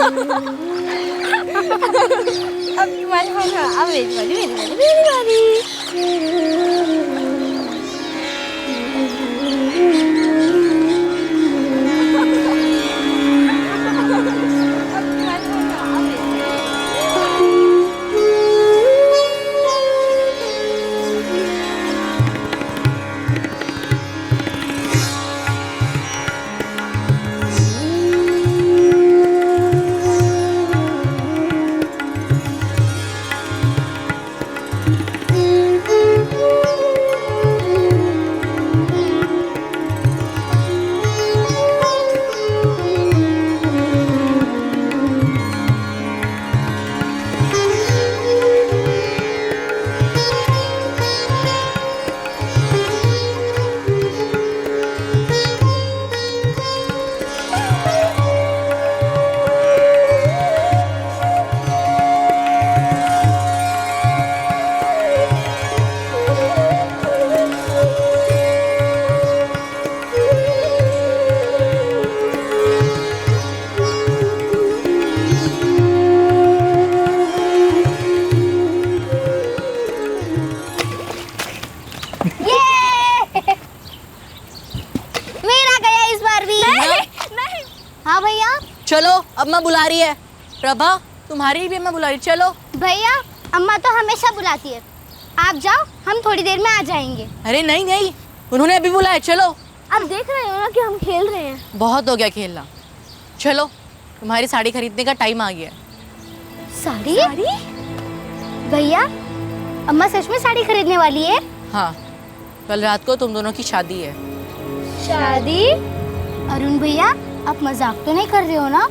अब तुम्हारी बारी, अब मेरी बारी, मेरी बारी, मेरी बारी। हाँ भैया। चलो अम्मा बुला रही है। प्रभा तुम्हारी भी अम्मा बुला रही, चलो। भैया अम्मा तो हमेशा बुलाती है, आप जाओ, हम थोड़ी देर में आ जाएंगे। अरे नहीं नहीं, उन्होंने अभी बुलाया, चलो। अब देख रहे हो ना कि हम खेल रहे हैं। बहुत हो गया खेलना, चलो तुम्हारी साड़ी खरीदने का टाइम आ गया। साड़ी? भैया अम्मा सच में साड़ी खरीदने वाली है? हाँ, कल रात को तुम दोनों की शादी है। शादी? अरुण भैया आप मजाक तो नहीं कर रहे हो ना?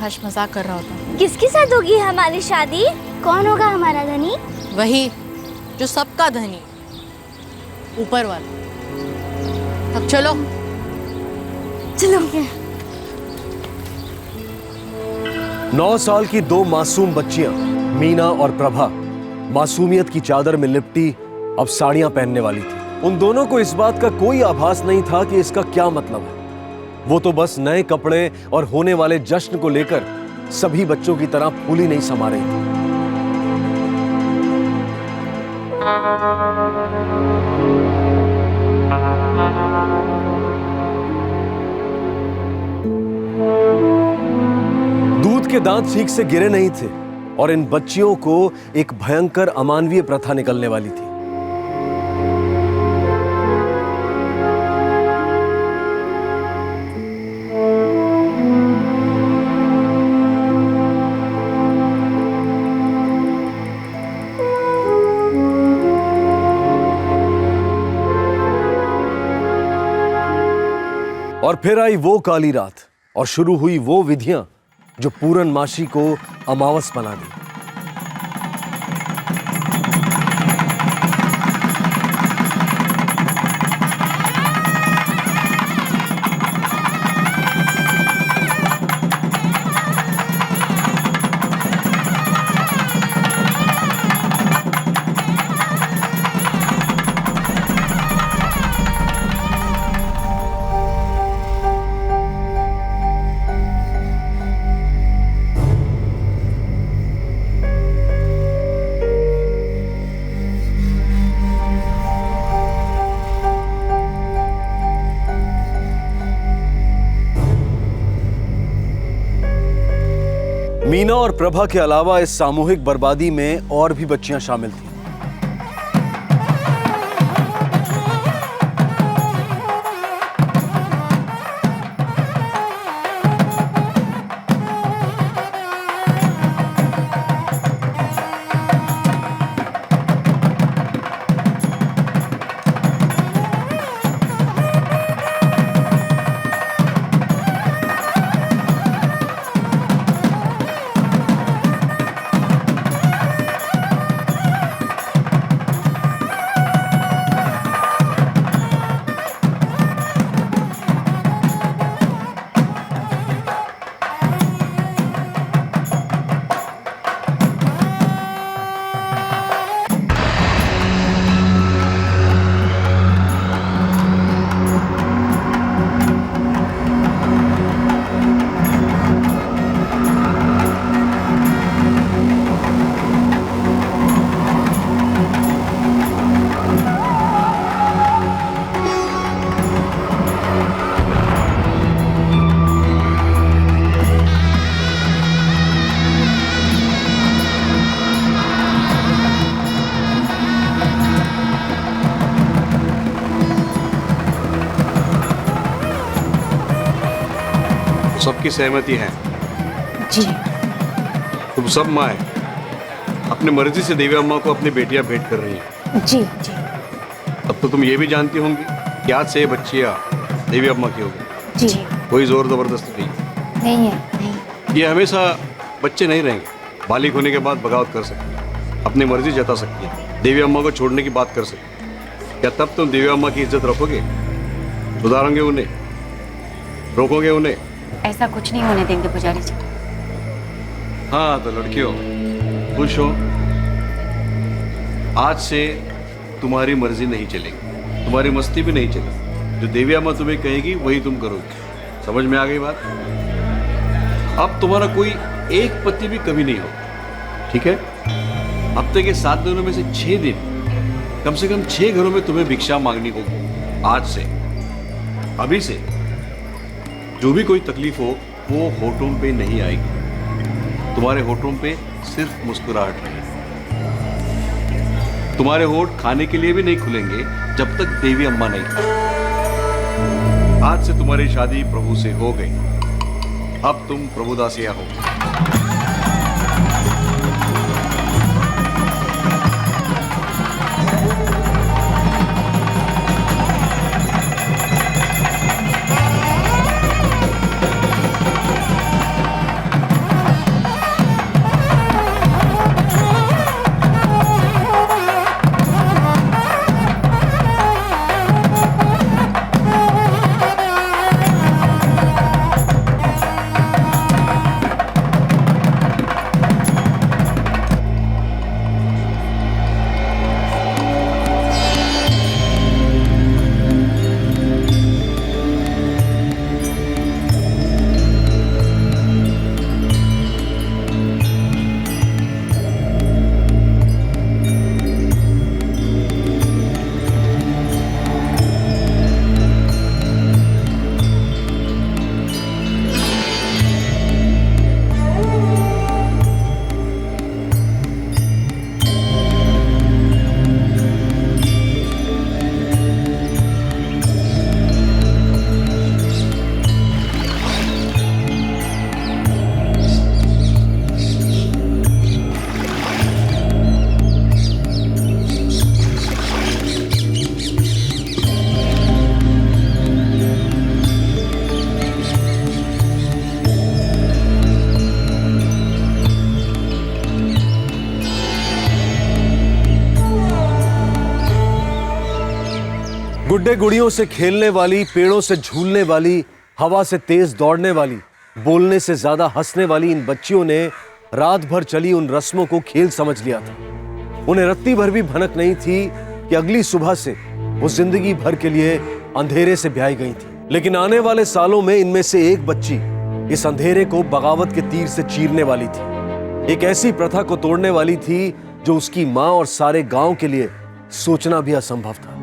हर्ष मजाक कर रहा होता। किसके साथ होगी हमारी शादी? कौन होगा हमारा धनी? वही जो सबका धनी, ऊपर वाला। अब चलो चलो। 9 साल की 2 मासूम बच्चियां मीना और प्रभा मासूमियत की चादर में लिपटी अब साड़ियां पहनने वाली थी। उन दोनों को इस बात का कोई आभास नहीं था कि इसका क्या मतलब है। वो तो बस नए कपड़े और होने वाले जश्न को लेकर सभी बच्चों की तरह फूली नहीं समा रही थी। दूध के दांत ठीक से गिरे नहीं थे और इन बच्चियों को एक भयंकर अमानवीय प्रथा निकलने वाली थी। और फिर आई वो काली रात और शुरू हुई वो विधियां जो पूरनमाशी को अमावस बना दी। मीना और प्रभा के अलावा इस सामूहिक बर्बादी में और भी बच्चियां शामिल थीं। सहमति है? जी। तुम सब माँ अपनी मर्जी से देवी अम्मा को अपनी बेटियां भेंट कर रही हैं। जी जी। अब तो तुम ये भी जानती होंगी कि आज से ये बच्चियां देवी अम्मा की होगी। जी। कोई जोर जबरदस्ती नहीं। नहीं है। ये हमेशा बच्चे नहीं रहेंगे, बालिग होने के बाद बगावत कर सकती है, अपनी मर्जी जता सकती है, देवी अम्मा को छोड़ने की बात कर सकती है। क्या तब तुम देवी अम्मा की इज्जत रखोगे? सुधारोगे उन्हें? रोकोगे उन्हें? ऐसा कुछ नहीं होने देंगे पुजारी जी। हाँ तो लड़कियों खुश हो। आज से तुम्हारी मर्जी नहीं चलेगी, तुम्हारी मस्ती भी नहीं चलेगी। जो देवी अम्मा तुम्हें कहेगी वही तुम करोगे। समझ में आ गई बात? अब तुम्हारा कोई एक पति भी कभी नहीं होगा, ठीक है? हफ्ते के 7 दिनों में से 6 दिन कम से कम 6 घरों में तुम्हें भिक्षा मांगनी होगी। आज से, अभी से जो भी कोई तकलीफ हो वो होठों पे नहीं आएगी। तुम्हारे होठों पे सिर्फ मुस्कुराहट रहेगी। तुम्हारे होठ खाने के लिए भी नहीं खुलेंगे जब तक देवी अम्मा नहीं खाए। आज से तुम्हारी शादी प्रभु से हो गई। अब तुम प्रभुदासिया हो। गुड्डे गुड़ियों से खेलने वाली, पेड़ों से झूलने वाली, हवा से तेज दौड़ने वाली, बोलने से ज्यादा हंसने वाली इन बच्चियों ने रात भर चली उन रस्मों को खेल समझ लिया था। उन्हें रत्ती भर भी भनक नहीं थी कि अगली सुबह से वो जिंदगी भर के लिए अंधेरे से ब्याही गई थी। लेकिन आने वाले सालों में इनमें से एक बच्ची इस अंधेरे को बगावत के तीर से चीरने वाली थी। एक ऐसी प्रथा को तोड़ने वाली थी जो उसकी मां और सारे गांव के लिए सोचना भी असंभव था।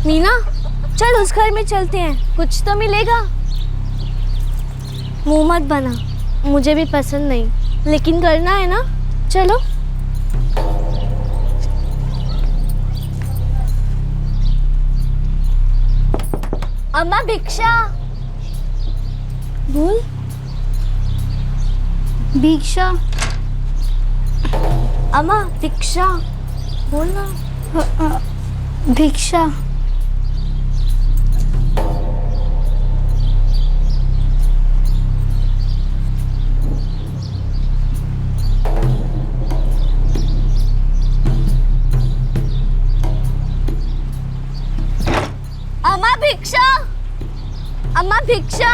मीना, चल उस घर में चलते हैं, कुछ तो मिलेगा। मुंह मत बना, मुझे भी पसंद नहीं, लेकिन करना है ना, चलो। अम्मा भिक्षा। बोल। भिक्षा। अम्मा भिक्षा बोलना। भिक्षा। अम्मा भिक्षा। अम्मा भिक्षा।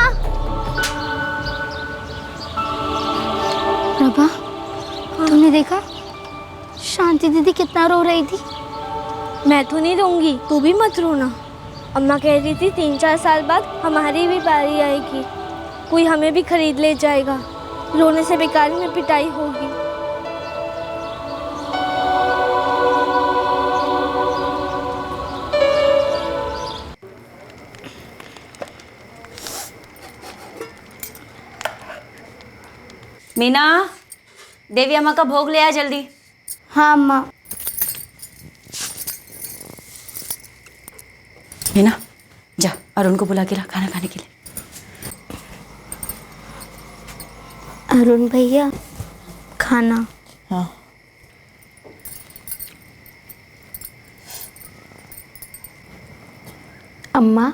प्रभा, तुमने देखा शांति दीदी कितना रो रही थी? मैं तो नहीं रोऊंगी, तू भी मत रोना। अम्मा कह रही थी 3-4 साल बाद हमारी भी बारी आएगी, कोई हमें भी खरीद ले जाएगा। रोने से बेकार में पिटाई होगी। मीना, देवी अम्मा का भोग ले आ जल्दी। हाँ अम्मा। मीना जा अरुण को बुला के ला खाना खाने के लिए। अरुण भैया खाना। हाँ अम्मा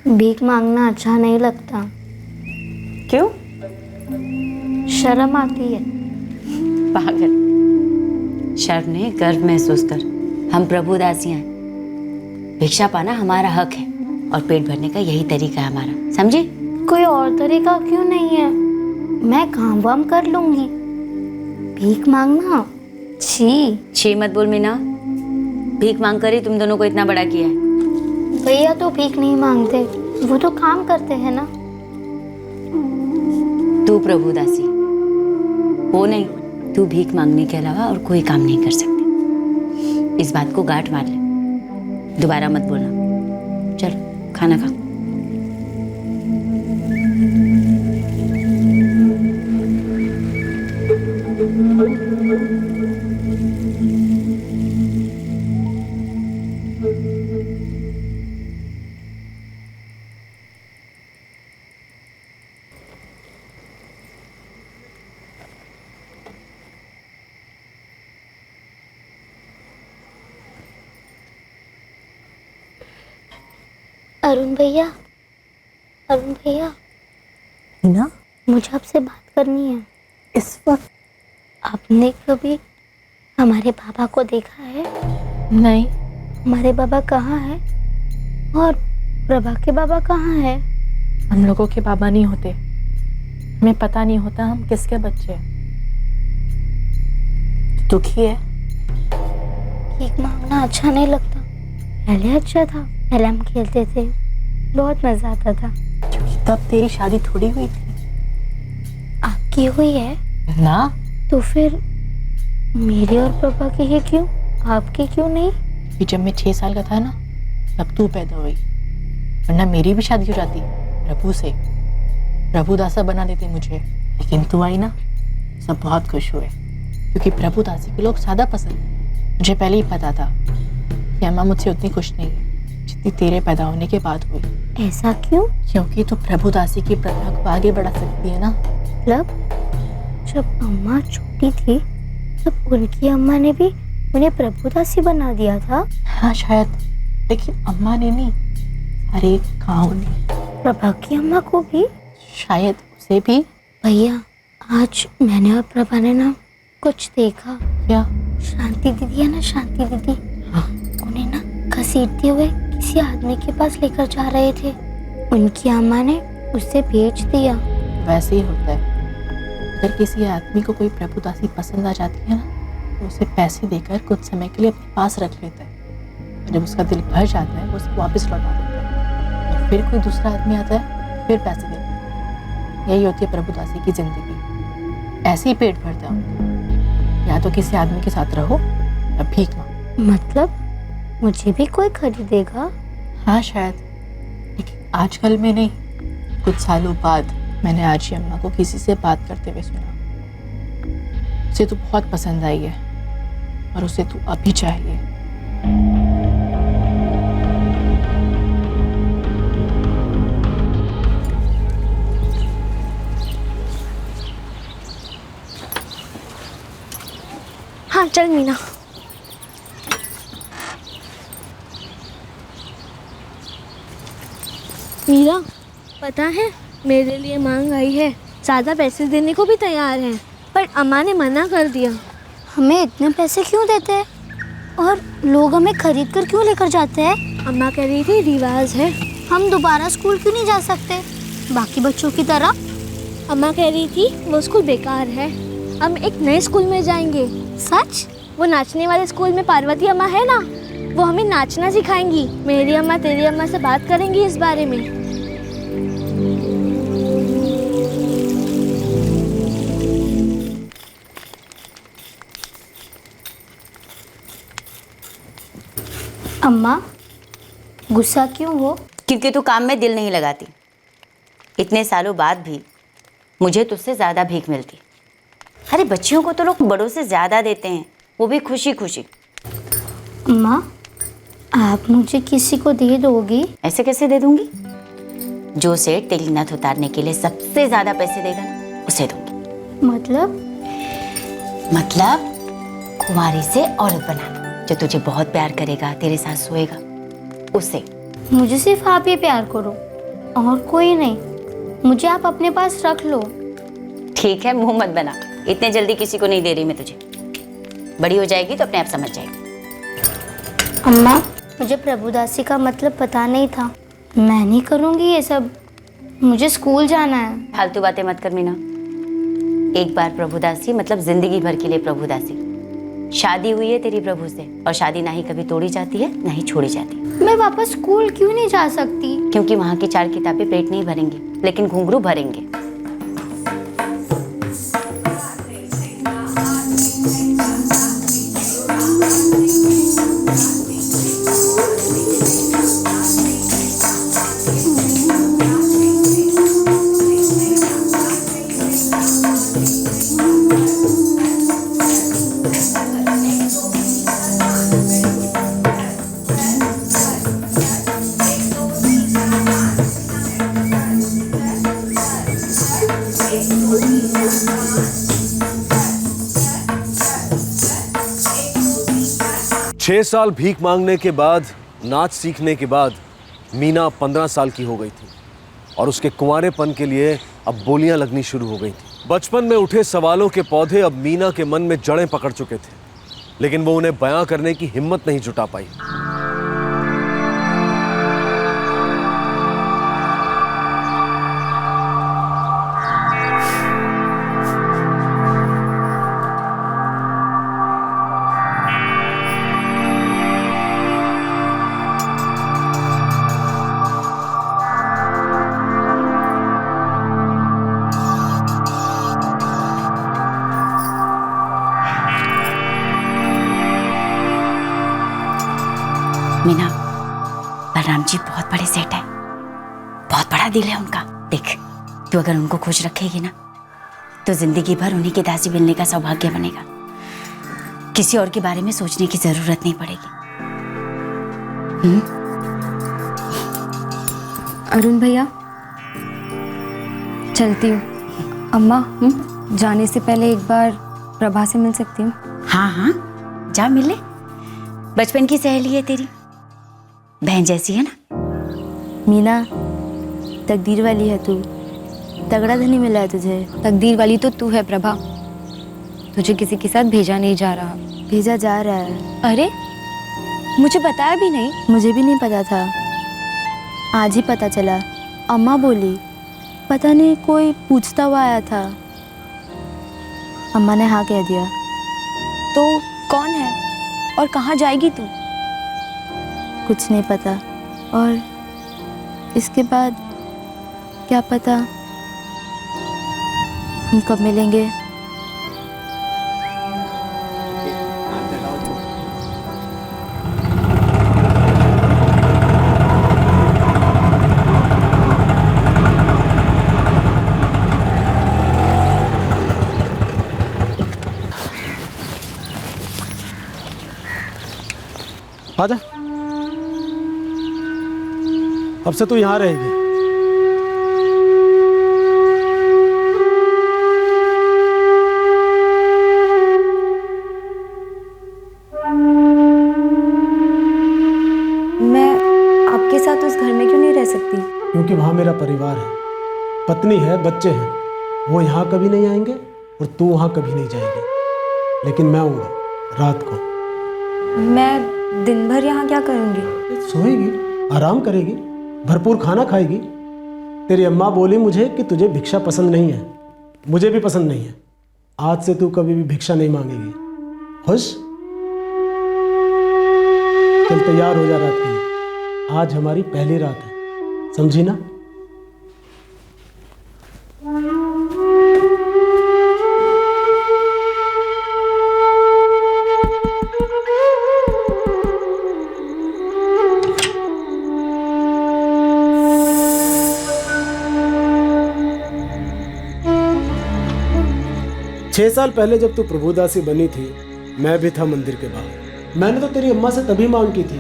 भीख मांगना अच्छा नहीं लगता, क्यों? शर्म आती है। पागल, शर्म नहीं गर्व महसूस कर। हम प्रभु दासियां हैं। भिक्षा पाना हमारा हक है और पेट भरने का यही तरीका है हमारा, समझी? कोई और तरीका क्यों नहीं है? मैं काम वाम कर लूंगी, भीख मांगना छी। छी मत बोल मीना, भीख मांग कर ही तुम दोनों को इतना बड़ा किया है। भैया तो भीख नहीं मांगते, वो तो काम करते हैं ना। तू प्रभु दासी वो नहीं, तू भीख मांगने के अलावा और कोई काम नहीं कर सकती। इस बात को गांठ मार ले, दोबारा मत बोलना। चल खाना खा। अरुण भैया, अरुण भैया, मीना मुझे आपसे बात करनी है। इस वक्त? आपने कभी हमारे पापा को देखा है? नहीं। हमारे बाबा कहाँ है और प्रभा के बाबा कहाँ है? हम लोगों के बाबा नहीं होते, हमें पता नहीं होता हम किसके बच्चे हैं। दुखी है? भीख मांगना अच्छा नहीं लगता। पहले अच्छा था, पहले हम खेलते थे, बहुत मजा आता था। क्योंकि तब तेरी शादी थोड़ी हुई थी। आपकी हुई है ना? तो फिर मेरी और पापा की ही क्यों, आपकी क्यों नहीं? कि जब मैं 6 साल का था ना, तब तू पैदा हुई, वरना मेरी भी शादी हो जाती प्रभु से। प्रभु दासा बना देते मुझे, लेकिन तू आई ना, सब बहुत खुश हुए, क्योंकि प्रभु दासी के लोग सादा पसंद है। मुझे पहले ही पता था कि अम्मा मुझसे उतनी खुश नहीं है जितनी तेरे पैदा होने के बाद हुई। ऐसा क्यों? क्योंकि तू प्रभु दासी की प्रथा को आगे बढ़ा सकती है ना। मतलब जब अम्मा छोटी थी तब उनकी अम्मा ने भी उन्हें प्रभुदासी बना दिया था। हाँ शायद, लेकिन अम्मा ने नहीं, सारे गाँव ने। प्रभा की अम्मा को भी? शायद उसे भी। भैया आज मैंने और प्रभा ने ना कुछ देखा। क्या? शांति दीदी है ना, शांति दीदी, हाँ। उन्हें ना घसीटते हुए किसी आदमी के पास लेकर जा रहे थे। उनकी अम्मा ने उसे बेच दिया। वैसे ही होता है, अगर किसी आदमी को कोई प्रभुदासी पसंद आ जाती है ना, तो उसे पैसे देकर कुछ समय के लिए अपने पास रख लेता है। और जब उसका दिल भर जाता है, वो उसे वापस लौटा देता है। और फिर कोई दूसरा आदमी आता है, फिर पैसे देता है। यही होती है प्रभुदासी की जिंदगी। ऐसे ही पेट भरता है। या तो किसी आदमी के साथ रहो या भीख मांगो। मतलब मुझे भी कोई खरीदेगा? हाँ शायद, लेकिन आजकल में नहीं। कुछ सालों बाद मैंने आज ही अम्मा को किसी से बात करते हुए सुना। उसे तू बहुत पसंद आई है और उसे तू अभी चाहिए। हाँ चल मीना। मीरा, पता है मेरे लिए मांग आई है, ज़्यादा पैसे देने को भी तैयार है, पर अम्मा ने मना कर दिया। हमें इतने पैसे क्यों देते हैं और लोग हमें खरीद कर क्यों लेकर जाते हैं? अम्मा कह रही थी रिवाज है। हम दोबारा स्कूल क्यों नहीं जा सकते बाकी बच्चों की तरह? अम्मा कह रही थी वो स्कूल बेकार है, हम एक नए स्कूल में जाएंगे। सच? वो नाचने वाले स्कूल में पार्वती अम्मा है ना, वो हमें नाचना सिखाएंगी। मेरी अम्मा तेरी अम्मा से बात करेंगी इस बारे में। अम्मा गुस्सा क्यों हो? क्योंकि तू काम में दिल नहीं लगाती। इतने सालों बाद भी मुझे तुझसे ज़्यादा भीख मिलती। अरे बच्चियों को तो लोग बड़ों से ज़्यादा देते हैं, वो भी खुशी खुशी। अम्मा आप मुझे किसी को दे दोगी? ऐसे कैसे दे दूंगी? जो सेठ तेरी नथ उतारने के लिए सबसे ज्यादा पैसे देगा ना, उसे दूंगी। मतलब कुंवारी से औरत बनाना, जो तुझे बहुत प्यार करेगा, तेरे साथ सोएगा, उसे। मुझे सिर्फ आप ही प्यार करो और कोई नहीं। मुझे आप अपने पास रख लो। ठीक है, मुंह मत बना। इतने जल्दी किसी को नहीं दे रही मैं तुझे। बड़ी हो जाएगी तो अपने आप समझ जाएगी। अम्मा, मुझे प्रभुदासी का मतलब पता नहीं था। मैं नहीं करूँगी ये सब। मुझे स्कूल जाना है। फालतू बातें मत कर मीना। एक बार प्रभुदासी मतलब जिंदगी भर के लिए प्रभुदासी। शादी हुई है तेरी प्रभु से, और शादी ना ही कभी तोड़ी जाती है ना ही छोड़ी जाती है। मैं वापस स्कूल क्यों नहीं जा सकती? क्योंकि वहाँ की 4 किताबें पेट नहीं भरेंगी, लेकिन घुंघरू भरेंगे। छह साल भीख मांगने के बाद, नाच सीखने के बाद मीना 15 साल की हो गई थी और उसके कुंवारेपन के लिए अब बोलियां लगनी शुरू हो गई थी। बचपन में उठे सवालों के पौधे अब मीना के मन में जड़ें पकड़ चुके थे, लेकिन वो उन्हें बयां करने की हिम्मत नहीं जुटा पाई। मीना, बलराम जी बहुत बड़े सेठ है, बहुत बड़ा दिल है उनका। देख, तू अगर उनको खुश रखेगी ना, तो जिंदगी भर उन्हीं के दासी मिलने का सौभाग्य बनेगा। किसी और के बारे में सोचने की जरूरत नहीं पड़ेगी। अरुण भैया, चलती हूँ। अम्मा, जाने से पहले एक बार प्रभा से मिल सकती हूँ? हाँ हाँ, जा मिले। बचपन की सहेली है तेरी, बहन जैसी है ना। मीना, तकदीर वाली है तू। तगड़ा धनी मिला है तुझे। तकदीर वाली तो तू है प्रभा। तुझे किसी के साथ भेजा नहीं जा रहा। भेजा जा रहा है। अरे, मुझे बताया भी नहीं। मुझे भी नहीं पता था, आज ही पता चला। अम्मा बोली, पता नहीं कोई पूछता हुआ आया था। अम्मा ने हाँ कह दिया। तो कौन है और कहाँ जाएगी तू? कुछ नहीं पता, और इसके बाद क्या पता हम कब मिलेंगे। आजा, अब से तू यहाँ रहेगी। मैं आपके साथ उस घर में क्यों नहीं रह सकती? क्योंकि वहाँ मेरा परिवार है, पत्नी है, बच्चे हैं। वो यहाँ कभी नहीं आएंगे और तू वहाँ कभी नहीं जाएगी, लेकिन मैं आऊँगा रात को। मैं दिन भर यहाँ क्या करूँगी? सोएगी, आराम करेगी, भरपूर खाना खाएगी। तेरी अम्मा बोली मुझे कि तुझे भिक्षा पसंद नहीं है, मुझे भी पसंद नहीं है। आज से तू कभी भी भिक्षा नहीं मांगेगी। खुश? चल तैयार हो जा रात के लिए। आज हमारी पहली रात है, समझी ना? छह साल पहले जब तू प्रभुदासी बनी थी, मैं भी था मंदिर के बाहर। मैंने तो तेरी अम्मा से तभी मांग की थी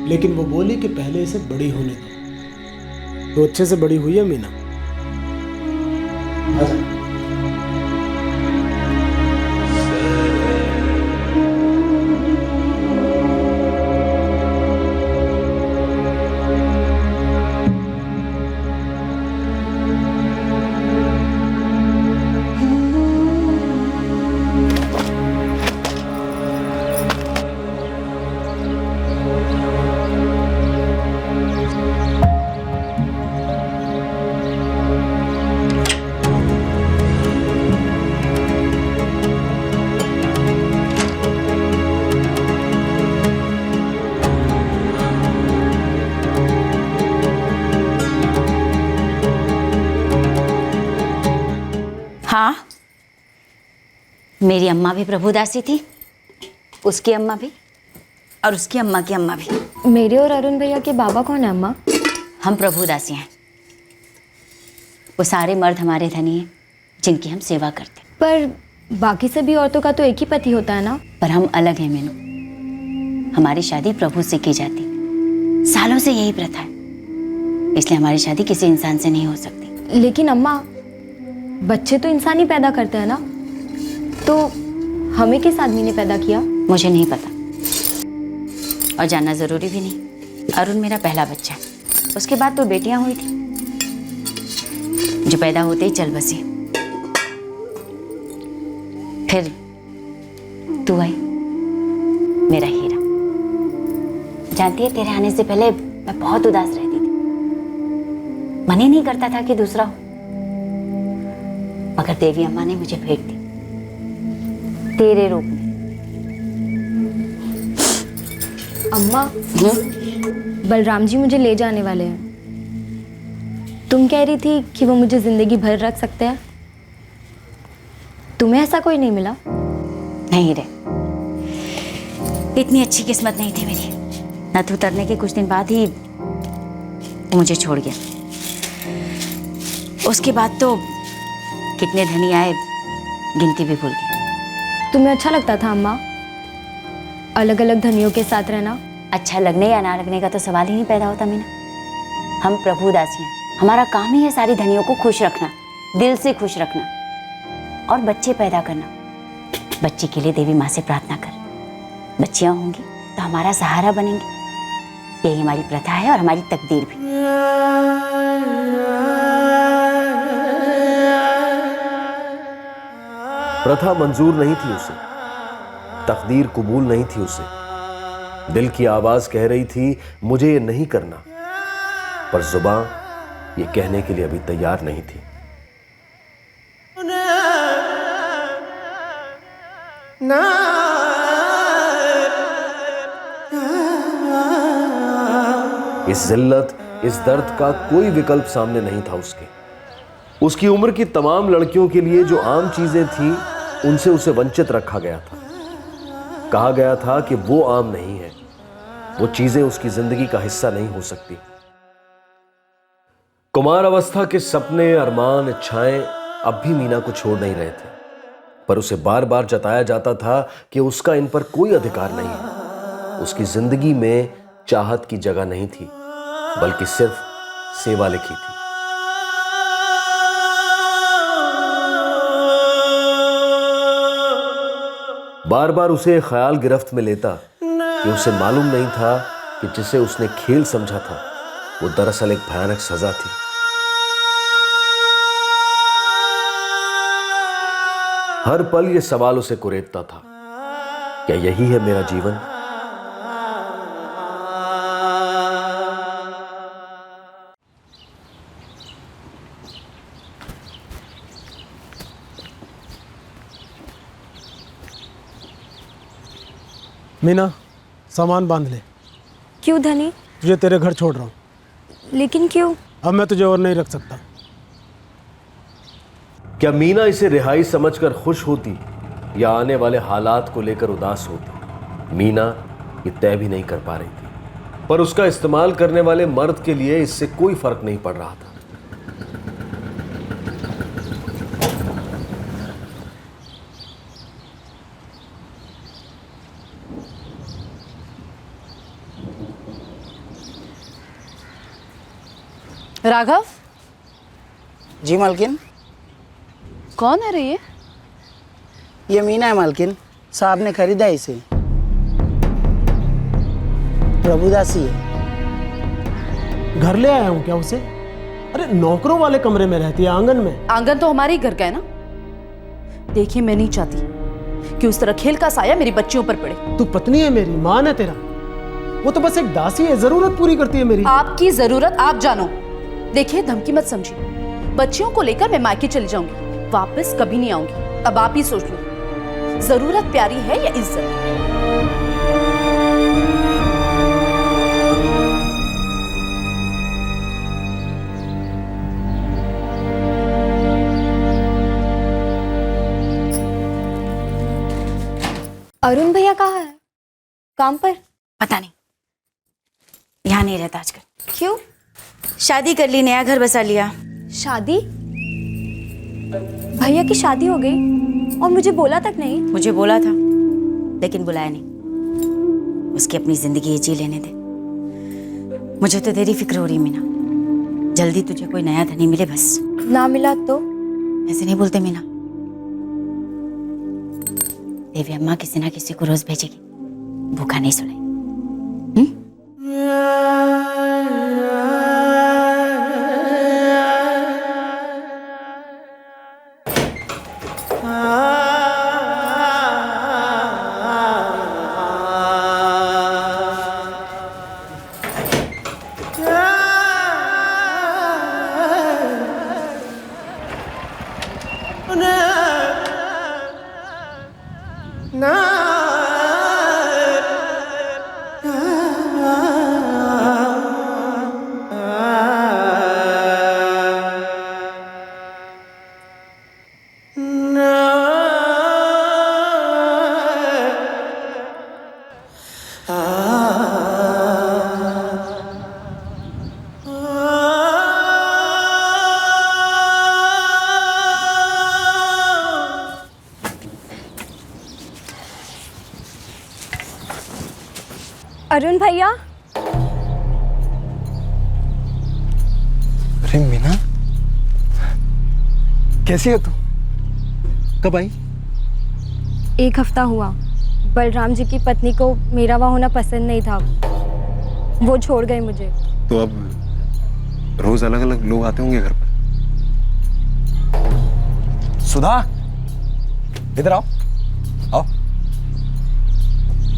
लेकिन वो बोली कि पहले इसे बड़ी होने दो। तो अच्छे से बड़ी हुई है मीना। आजा। हाँ, मेरी अम्मा भी प्रभुदासी थी, उसकी अम्मा भी, और उसकी अम्मा की अम्मा भी। मेरे और अरुण भैया के बाबा कौन है अम्मा? हम प्रभुदासी हैं। वो सारे मर्द हमारे धनी हैं जिनकी हम सेवा करते हैं। पर बाकी सभी औरतों का तो एक ही पति होता है ना। पर हम अलग हैं मीनू। हमारी शादी प्रभु से की जाती, सालों से यही प्रथा है, इसलिए हमारी शादी किसी इंसान से नहीं हो सकती। लेकिन अम्मा, बच्चे तो इंसान ही पैदा करते हैं ना, तो हमें किस आदमी ने पैदा किया? मुझे नहीं पता और जानना जरूरी भी नहीं। अरुण मेरा पहला बच्चा है, उसके बाद तो बेटियां हुई थी जो पैदा होते ही चल बसी। फिर तू आई, मेरा हीरा। जानती है, तेरे आने से पहले मैं बहुत उदास रहती थी, मन ही नहीं करता था कि दूसरा हो, मगर देवी अम्मा ने मुझे भेंट दी तेरे रूप में। अम्मा, बलराम जी मुझे ले जाने वाले हैं। तुम कह रही थी कि वो मुझे जिंदगी भर रख सकते हैं। तुम्हें ऐसा कोई नहीं मिला? नहीं रे, इतनी अच्छी किस्मत नहीं थी मेरी। नथ उतरने के कुछ दिन बाद ही वो मुझे छोड़ गया। उसके बाद तो कितने धनी आए, गिनती भी भूल गई। तुम्हें अच्छा लगता था अम्मा, अलग अलग धनियों के साथ रहना? अच्छा लगने या ना लगने का तो सवाल ही नहीं पैदा होता मीना। हम प्रभुदासी हैं, हमारा काम ही है सारी धनियों को खुश रखना, दिल से खुश रखना और बच्चे पैदा करना। बच्चे के लिए देवी माँ से प्रार्थना कर, बच्चियाँ होंगी तो हमारा सहारा बनेंगी। यही हमारी प्रथा है और हमारी तकदीर भी। प्रथा मंजूर नहीं थी उसे, तकदीर कबूल नहीं थी उसे। दिल की आवाज कह रही थी मुझे ये नहीं करना, पर जुबान ये कहने के लिए अभी तैयार नहीं थी। इस जिल्लत, इस दर्द का कोई विकल्प सामने नहीं था उसकी उम्र की तमाम लड़कियों के लिए जो आम चीजें थी उनसे उसे वंचित रखा गया था। कहा गया था कि वो आम नहीं है, वो चीजें उसकी जिंदगी का हिस्सा नहीं हो सकती। कुमार अवस्था के सपने, अरमान, इच्छाएं अब भी मीना को छोड़ नहीं रहे थे, पर उसे बार बार जताया जाता था कि उसका इन पर कोई अधिकार नहीं है। उसकी जिंदगी में चाहत की जगह नहीं थी, बल्कि सिर्फ सेवा लिखी थी। बार बार उसे ख्याल गिरफ्त में लेता कि उसे मालूम नहीं था कि जिसे उसने खेल समझा था वो दरअसल एक भयानक सजा थी। हर पल ये सवाल उसे कुरेदता था, क्या यही है मेरा जीवन? मीना, सामान बांध ले। क्यों धनी? तुझे तेरे घर छोड़ रहा हूँ। लेकिन क्यों? अब मैं तुझे और नहीं रख सकता। क्या मीना इसे रिहाई समझकर खुश होती या आने वाले हालात को लेकर उदास होती? मीना ये तय भी नहीं कर पा रही थी, पर उसका इस्तेमाल करने वाले मर्द के लिए इससे कोई फर्क नहीं पड़ रहा था। राघव, जी मालकिन। कौन है रे ये? ये मीना है मालकिन, साहब ने खरीदा है इसे। प्रभुदासी है। घर ले आया हूँ क्या उसे? अरे नौकरों वाले कमरे में रहती है, आंगन में। आंगन तो हमारे ही घर का है ना। देखिए, मैं नहीं चाहती कि उस तरह खेल का साया मेरी बच्चियों पर पड़े। तू पत्नी है मेरी, मान है तेरा। वो तो बस एक दासी है, जरूरत पूरी करती है मेरी। आपकी जरूरत आप जानो। देखिए, धमकी मत समझिए। बच्चियों को लेकर मैं मायके चली जाऊंगी, वापस कभी नहीं आऊंगी। अब आप ही सोच लो, जरूरत प्यारी है या इज्जत? अरुण भैया कहाँ है? काम पर? पता नहीं, यहाँ नहीं रहता आजकल। क्यों? शादी कर ली, नया घर बसा लिया। शादी? भैया की शादी हो गई और मुझे बोला तक नहीं। मुझे बोला था, लेकिन बुलाया नहीं। उसकी अपनी जिंदगी जी लेने दे। मुझे तो तेरी फिक्र हो रही मीना। जल्दी तुझे कोई नया धनी मिले बस। ना मिला तो? ऐसे नहीं बोलते मीना। देवी अम्मा किसी ना किसी को रोज भेजेगी, भूखा नहीं सुनाई। अरुण भैया। अरे मीना, कैसी है तू? कब आई? एक हफ्ता हुआ। बलराम जी की पत्नी को मेरा वहाँ होना पसंद नहीं था, वो छोड़ गए मुझे। तो अब रोज अलग अलग लोग आते होंगे घर पर। सुधा, इधर आओ। आओ।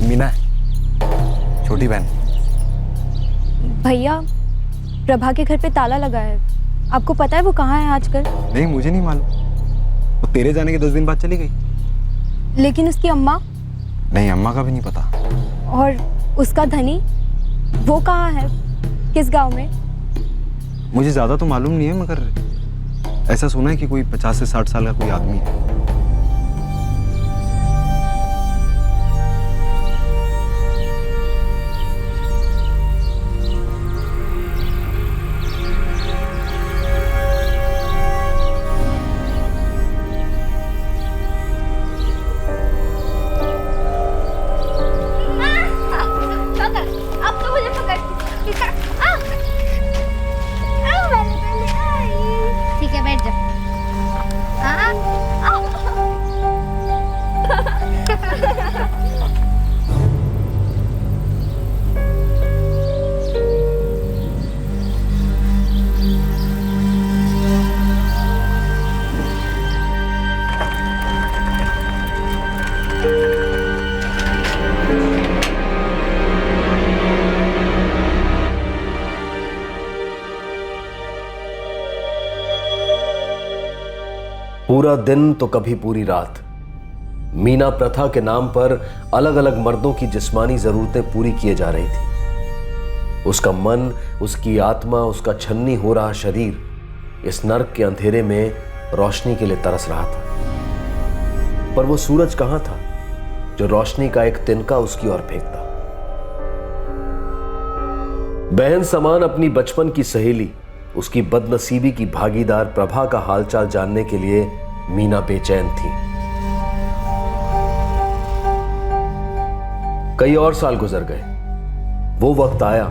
मीना है, छोटी बहन। भैया, प्रभा के घर पे ताला लगा है। आपको पता है वो कहाँ है आजकल? नहीं, मुझे नहीं मालूम। वो तेरे जाने के 10 दिन बाद चली गई। लेकिन उसकी अम्मा? नहीं, अम्मा का भी नहीं पता। और उसका धनी, वो कहाँ है? किस गांव में? मुझे ज्यादा तो मालूम नहीं है, मगर ऐसा सुना है कि कोई 50 से 60 साल का कोई आदमी है। ठीक है, बैठ जा। पूरा दिन तो कभी पूरी रात मीना प्रथा के नाम पर अलग अलग मर्दों की जिस्मानी जरूरतें पूरी किए जा रही थी। उसका मन, उसकी आत्मा, उसका छन्नी हो रहा शरीर इस नर्क के अंधेरे में रोशनी के लिए तरस रहा था। पर वो सूरज कहां था जो रोशनी का एक तिनका उसकी ओर फेंकता। बहन समान अपनी बचपन की सहेली, उसकी बदनसीबी की भागीदार प्रभा का हालचाल जानने के लिए मीना बेचैन थी। कई और साल गुजर गए। वो वक्त आया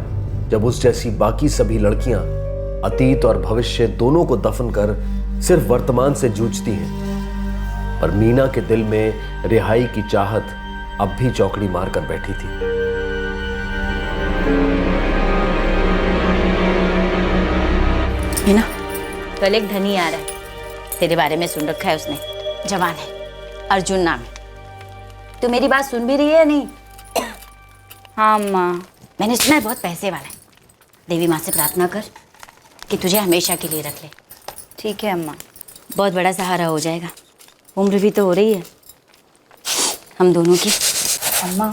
जब उस जैसी बाकी सभी लड़कियां अतीत और भविष्य दोनों को दफन कर सिर्फ वर्तमान से जूझती हैं। पर मीना के दिल में रिहाई की चाहत अब भी चौकड़ी मारकर बैठी थी। मीना, कल एक धनी आ रहा है, तेरे बारे में सुन रखा है उसने। जवान है, अर्जुन नाम है। तू मेरी बात सुन भी रही है या नहीं? हाँ माँ, मैंने सुना है बहुत पैसे वाला है। देवी माँ से प्रार्थना कर कि तुझे हमेशा के लिए रख ले। ठीक है अम्मा। बहुत बड़ा सहारा हो जाएगा। उम्र भी तो हो रही है हम दोनों की। अम्मा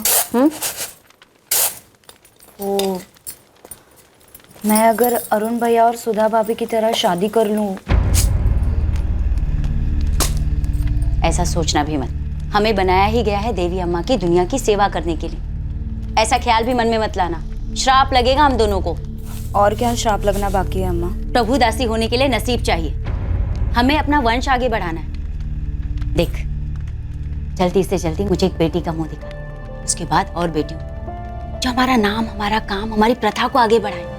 वो मैं अगर अरुण भैया और सुधा भाभी की तरह शादी कर लूं, ऐसा सोचना भी मत। हमें बनाया ही गया है देवी अम्मा की दुनिया की सेवा करने के लिए। ऐसा ख्याल भी मन में मत लाना, श्राप लगेगा हम दोनों को। और क्या श्राप लगना बाकी है अम्मा? प्रभु दासी होने के लिए नसीब चाहिए। हमें अपना वंश आगे बढ़ाना है। देख, जल्दी से जल्दी मुझे एक बेटी का मुंह दिखा, उसके बाद और बेटियों, जो हमारा नाम, हमारा काम, हमारी प्रथा को आगे बढ़ाए।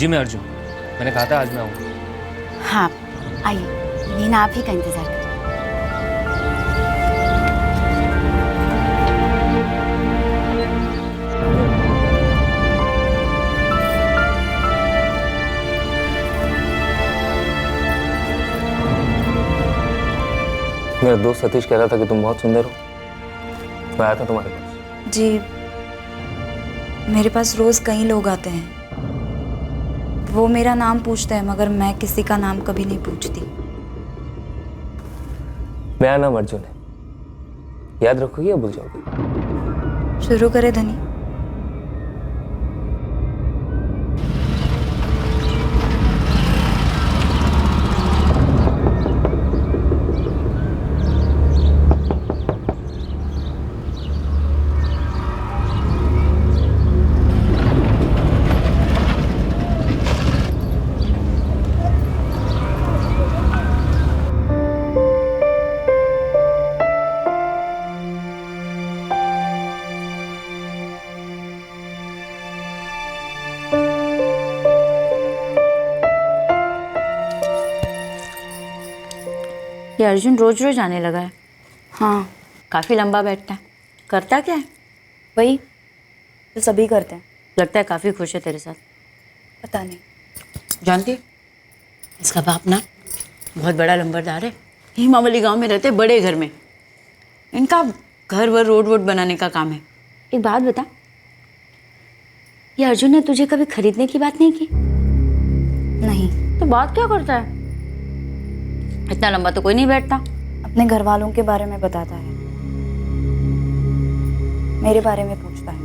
जी मैं अर्जुन, मैंने कहा था आज मैं आऊँगा। हाँ आइए, मीना आप ही का इंतजार करें। मेरा दोस्त सतीश कह रहा था कि तुम बहुत सुंदर हो, मैं आया था तुम्हारे पास। जी, मेरे पास रोज कई लोग आते हैं। वो मेरा नाम पूछते हैं, मगर मैं किसी का नाम कभी नहीं पूछती। मेरा नाम अर्जुन है, याद रखोगी या भूल जाओगी? शुरू करे धनी। ये अर्जुन रोज रोज आने लगा है। हाँ, काफी लंबा बैठता है। करता क्या है? वही तो सभी करते हैं। लगता है काफी खुश है तेरे साथ। पता नहीं। जानती है, इसका बाप ना बहुत बड़ा लंबरदार है। हिमावली गांव में रहते, बड़े घर में। इनका घर वर रोड वोड बनाने का काम है। एक बात बता, ये अर्जुन ने तुझे कभी खरीदने की बात नहीं की? नहीं। तो बात क्या करता है? इतना लंबा तो कोई नहीं बैठता। अपने घर वालों के बारे में बताता है, मेरे बारे में पूछता है।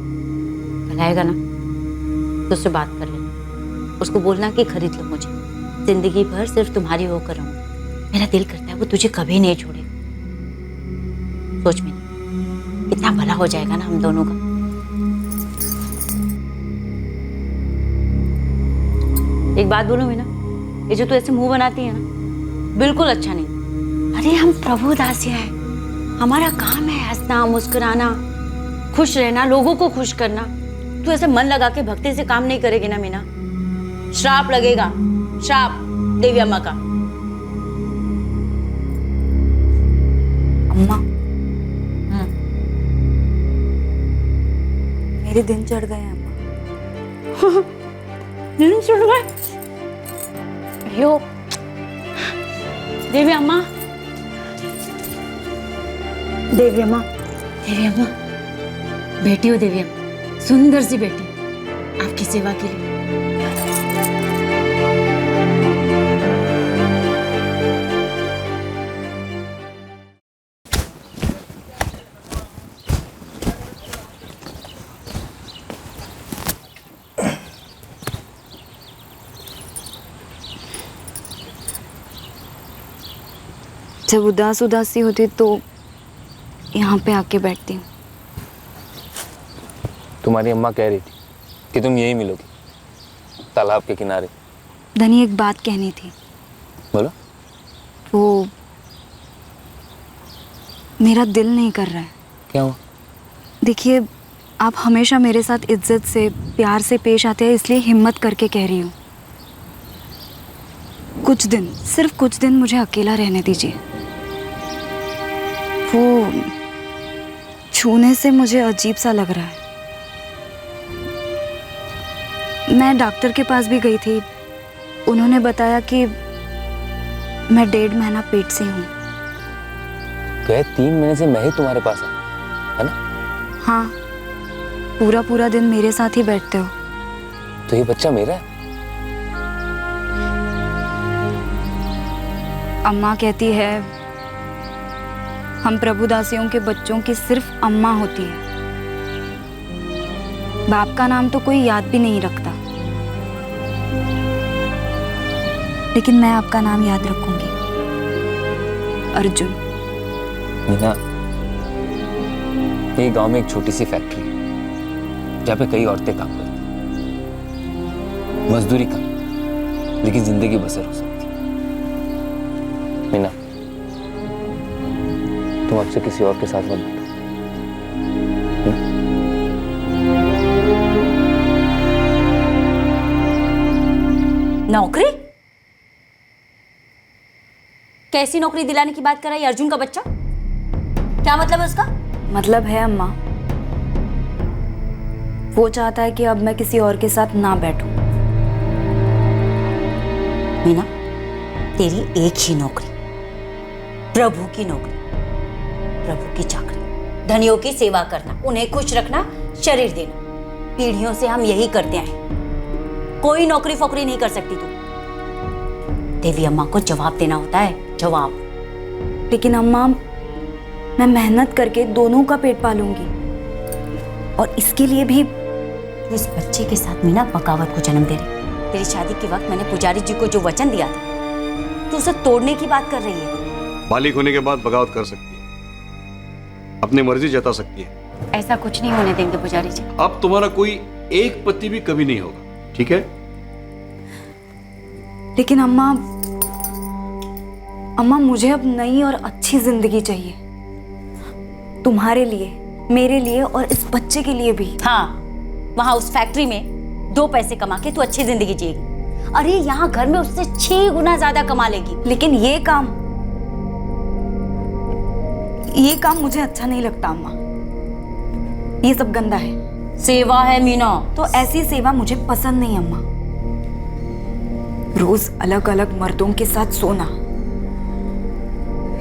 बुलाएगा ना तो उससे बात कर ले। उसको बोलना कि खरीद लो मुझे, जिंदगी भर सिर्फ तुम्हारी होकर रहूं। मेरा दिल करता है वो तुझे कभी नहीं छोड़े। सोच में कितना भला हो जाएगा ना हम दोनों का। एक बात बोलूं मीना, ये जो तू ऐसे मुंह बनाती है ना, बिल्कुल अच्छा नहीं। अरे हम प्रभु दासियां हैं, हमारा काम है हंसना, मुस्कुराना, खुश रहना, लोगों को खुश करना। तू ऐसे मन लगा के भक्ति से काम नहीं करेगी ना मीना, श्राप लगेगा। श्राप देवी अम्मा का। अम्मा, मेरे दिन चढ़ गए हैं अम्मा। दिन चढ़ गए? यो देवी अम्मा, देवी अम्मा, देवी अम्मा, बेटी हो देवी अम्मा, सुंदर सी बेटी, आपकी सेवा के लिए। जब उदास उदास सी होती तो यहाँ पे आके बैठती हूँ। तुम्हारी अम्मा कह रही थी कि तुम यहीं मिलोगी, तालाब के किनारे। धनी, एक बात कहनी थी। बोलो। वो मेरा दिल नहीं कर रहा है। क्या हुआ? देखिए, आप हमेशा मेरे साथ इज्जत से प्यार से पेश आते हैं, इसलिए हिम्मत करके कह रही हूँ। कुछ दिन, सिर्फ कुछ दिन मुझे अकेला रहने दीजिए। वो छूने से मुझे अजीब सा लग रहा है। मैं डॉक्टर के पास भी गई थी, उन्होंने बताया कि मैं 1.5 महीना पेट से हूँ। कहे 3 महीने से मैं ही तुम्हारे पास हूँ, है ना? हाँ, पूरा दिन मेरे साथ ही बैठते हो। तो ये बच्चा मेरा है। अम्मा कहती है हम प्रभुदासियों के बच्चों की सिर्फ अम्मा होती है, बाप का नाम तो कोई याद भी नहीं रखता। लेकिन मैं आपका नाम याद रखूंगी, अर्जुन। मीना, ये गांव में एक छोटी सी फैक्ट्री है जहाँ पे कई औरतें काम करती हैं। मजदूरी काम, लेकिन जिंदगी बसर हो सकती है। मीना, तुम अब से किसी और के साथ मत बैठो। नौकरी? कैसी नौकरी दिलाने की बात कर रहा है अर्जुन का बच्चा? क्या मतलब है उसका? मतलब है अम्मा, वो चाहता है कि अब मैं किसी और के साथ ना बैठूं। मीना, तेरी एक ही नौकरी, प्रभु की नौकरी, प्रभु की चाकरी, धनियों की सेवा करना, उन्हें खुश रखना, शरीर देना। पीढ़ियों से हम यही करते आए। कोई नौकरी फोकरी नहीं कर सकती तू। देवी अम्मा को जवाब देना होता है, जवाब। लेकिन अम्मा, मैं मेहनत करके दोनों का पेट पालूंगी, और इसके लिए भी तो इस बच्चे के साथ मीना बगावत को जन्म दे रही। तेरी शादी के वक्त मैंने पुजारी जी को जो वचन दिया था, तू उसे तोड़ने की बात कर रही है। मालिक होने के बाद बगावत कर सकती है, अपनी मर्जी जता सकती है। ऐसा कुछ नहीं होने देंगे पुजारी जी। अब तुम्हारा कोई एक पति भी कभी नहीं होगा, ठीक है? लेकिन अम्मा, मुझे अब नई और अच्छी जिंदगी चाहिए, तुम्हारे लिए, मेरे लिए और इस बच्चे के लिए भी। हाँ, वहां उस फैक्ट्री में 2 पैसे कमा के तू अच्छी जिंदगी जिएगी। अरे यहाँ घर में उससे 6 गुना ज्यादा कमा लेगी। लेकिन ये काम मुझे अच्छा नहीं लगता अम्मा। ये सब गंदा है। सेवा है मीना। तो ऐसी सेवा मुझे पसंद नहीं अम्मा। रोज अलग अलग मर्दों के साथ सोना,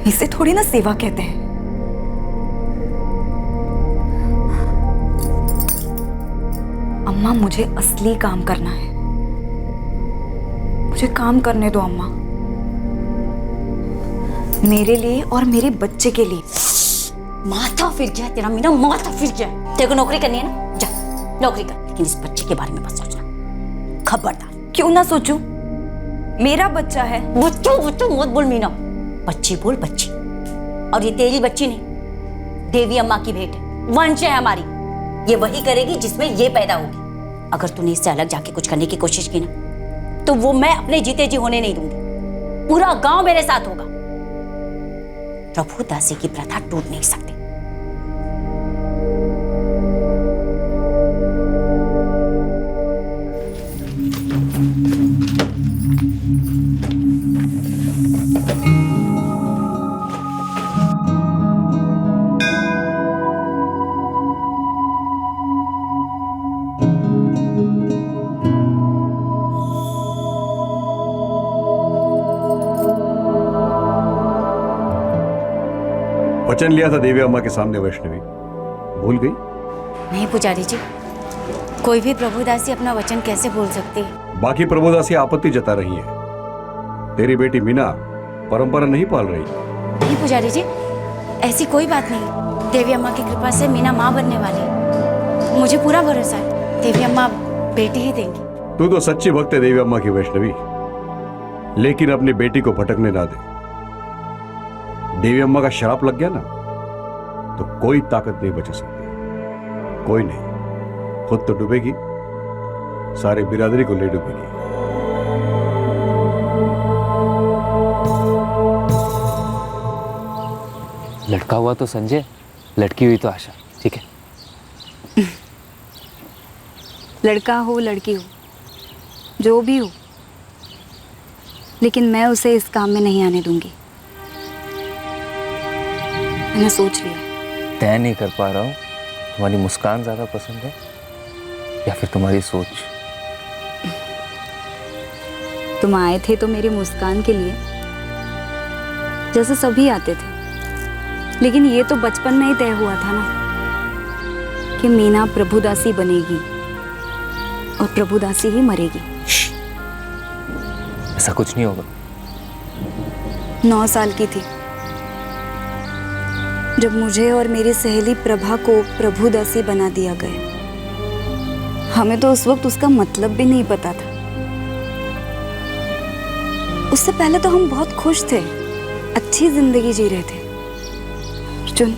इसे थोड़ी ना सेवा कहते हैं। अम्मा, मुझे असली काम करना है। मुझे काम करने दो अम्मा, मेरे लिए और मेरे बच्चे के लिए। माथा फिर गया तेरा मीना, माथा फिर गया। तेरे को नौकरी करनी है ना, जा नौकरी कर, लेकिन इस बच्चे के बारे में बस सोचना, खबरदार। क्यों ना सोचूं? मेरा बच्चा है। बच्चों मत बोल मीना, बच्ची बोल, बच्ची। और ये तेरी बच्ची नहीं, देवी अम्मा की भेंट है, वंश है हमारी। ये वही करेगी जिसमें ये पैदा होगी। अगर तूने इससे अलग जाके कुछ करने की कोशिश की ना, तो वो मैं अपने जीते जी होने नहीं दूंगी। पूरा गांव मेरे साथ होगा। प्रभु दासी की प्रथा टूट नहीं सकती। वचन लिया था देवी अम्मा के सामने वैष्णवी, भूल गई? नहीं पुजारी जी, कोई भी प्रभुदासी अपना वचन कैसे भूल सकती है? बाकी प्रभुदासी आपत्ति जता रही है। तेरी बेटी मीना परंपरा नहीं पाल रही। नहीं पुजारी जी, ऐसी कोई बात नहीं। देवी अम्मा की कृपा से मीना माँ बनने वाली है। मुझे पूरा भरोसा है, देवी अम्मा बेटी ही देंगी। तू तो सच्ची भक्त है देवी अम्मा की वैष्णवी, लेकिन अपनी बेटी को भटकने ना दे। देवी अम्मा का शराप लग गया ना तो कोई ताकत नहीं बचा सकती, कोई नहीं। खुद तो डूबेगी, सारे बिरादरी को ले डूबेगी। लड़का हुआ तो संजय, लड़की हुई तो आशा। ठीक है, लड़का हो लड़की हो जो भी हो, लेकिन मैं उसे इस काम में नहीं आने दूंगी। मैंने सोच लिया। तय नहीं कर पा रहा हूँ, तुम्हारी मुस्कान ज्यादा पसंद है या फिर तुम्हारी सोच? तुम आए थे तो मेरी मुस्कान के लिए, जैसे सभी आते थे, लेकिन ये तो बचपन में ही तय हुआ था ना कि मीना प्रभुदासी बनेगी और प्रभुदासी ही मरेगी। ऐसा कुछ नहीं होगा। 9 साल की थी जब मुझे और मेरी सहेली प्रभा को प्रभुदासी बना दिया गया। हमें तो उस वक्त उसका मतलब भी नहीं पता था। उससे पहले तो हम बहुत खुश थे, अच्छी जिंदगी जी रहे थे। अर्जुन,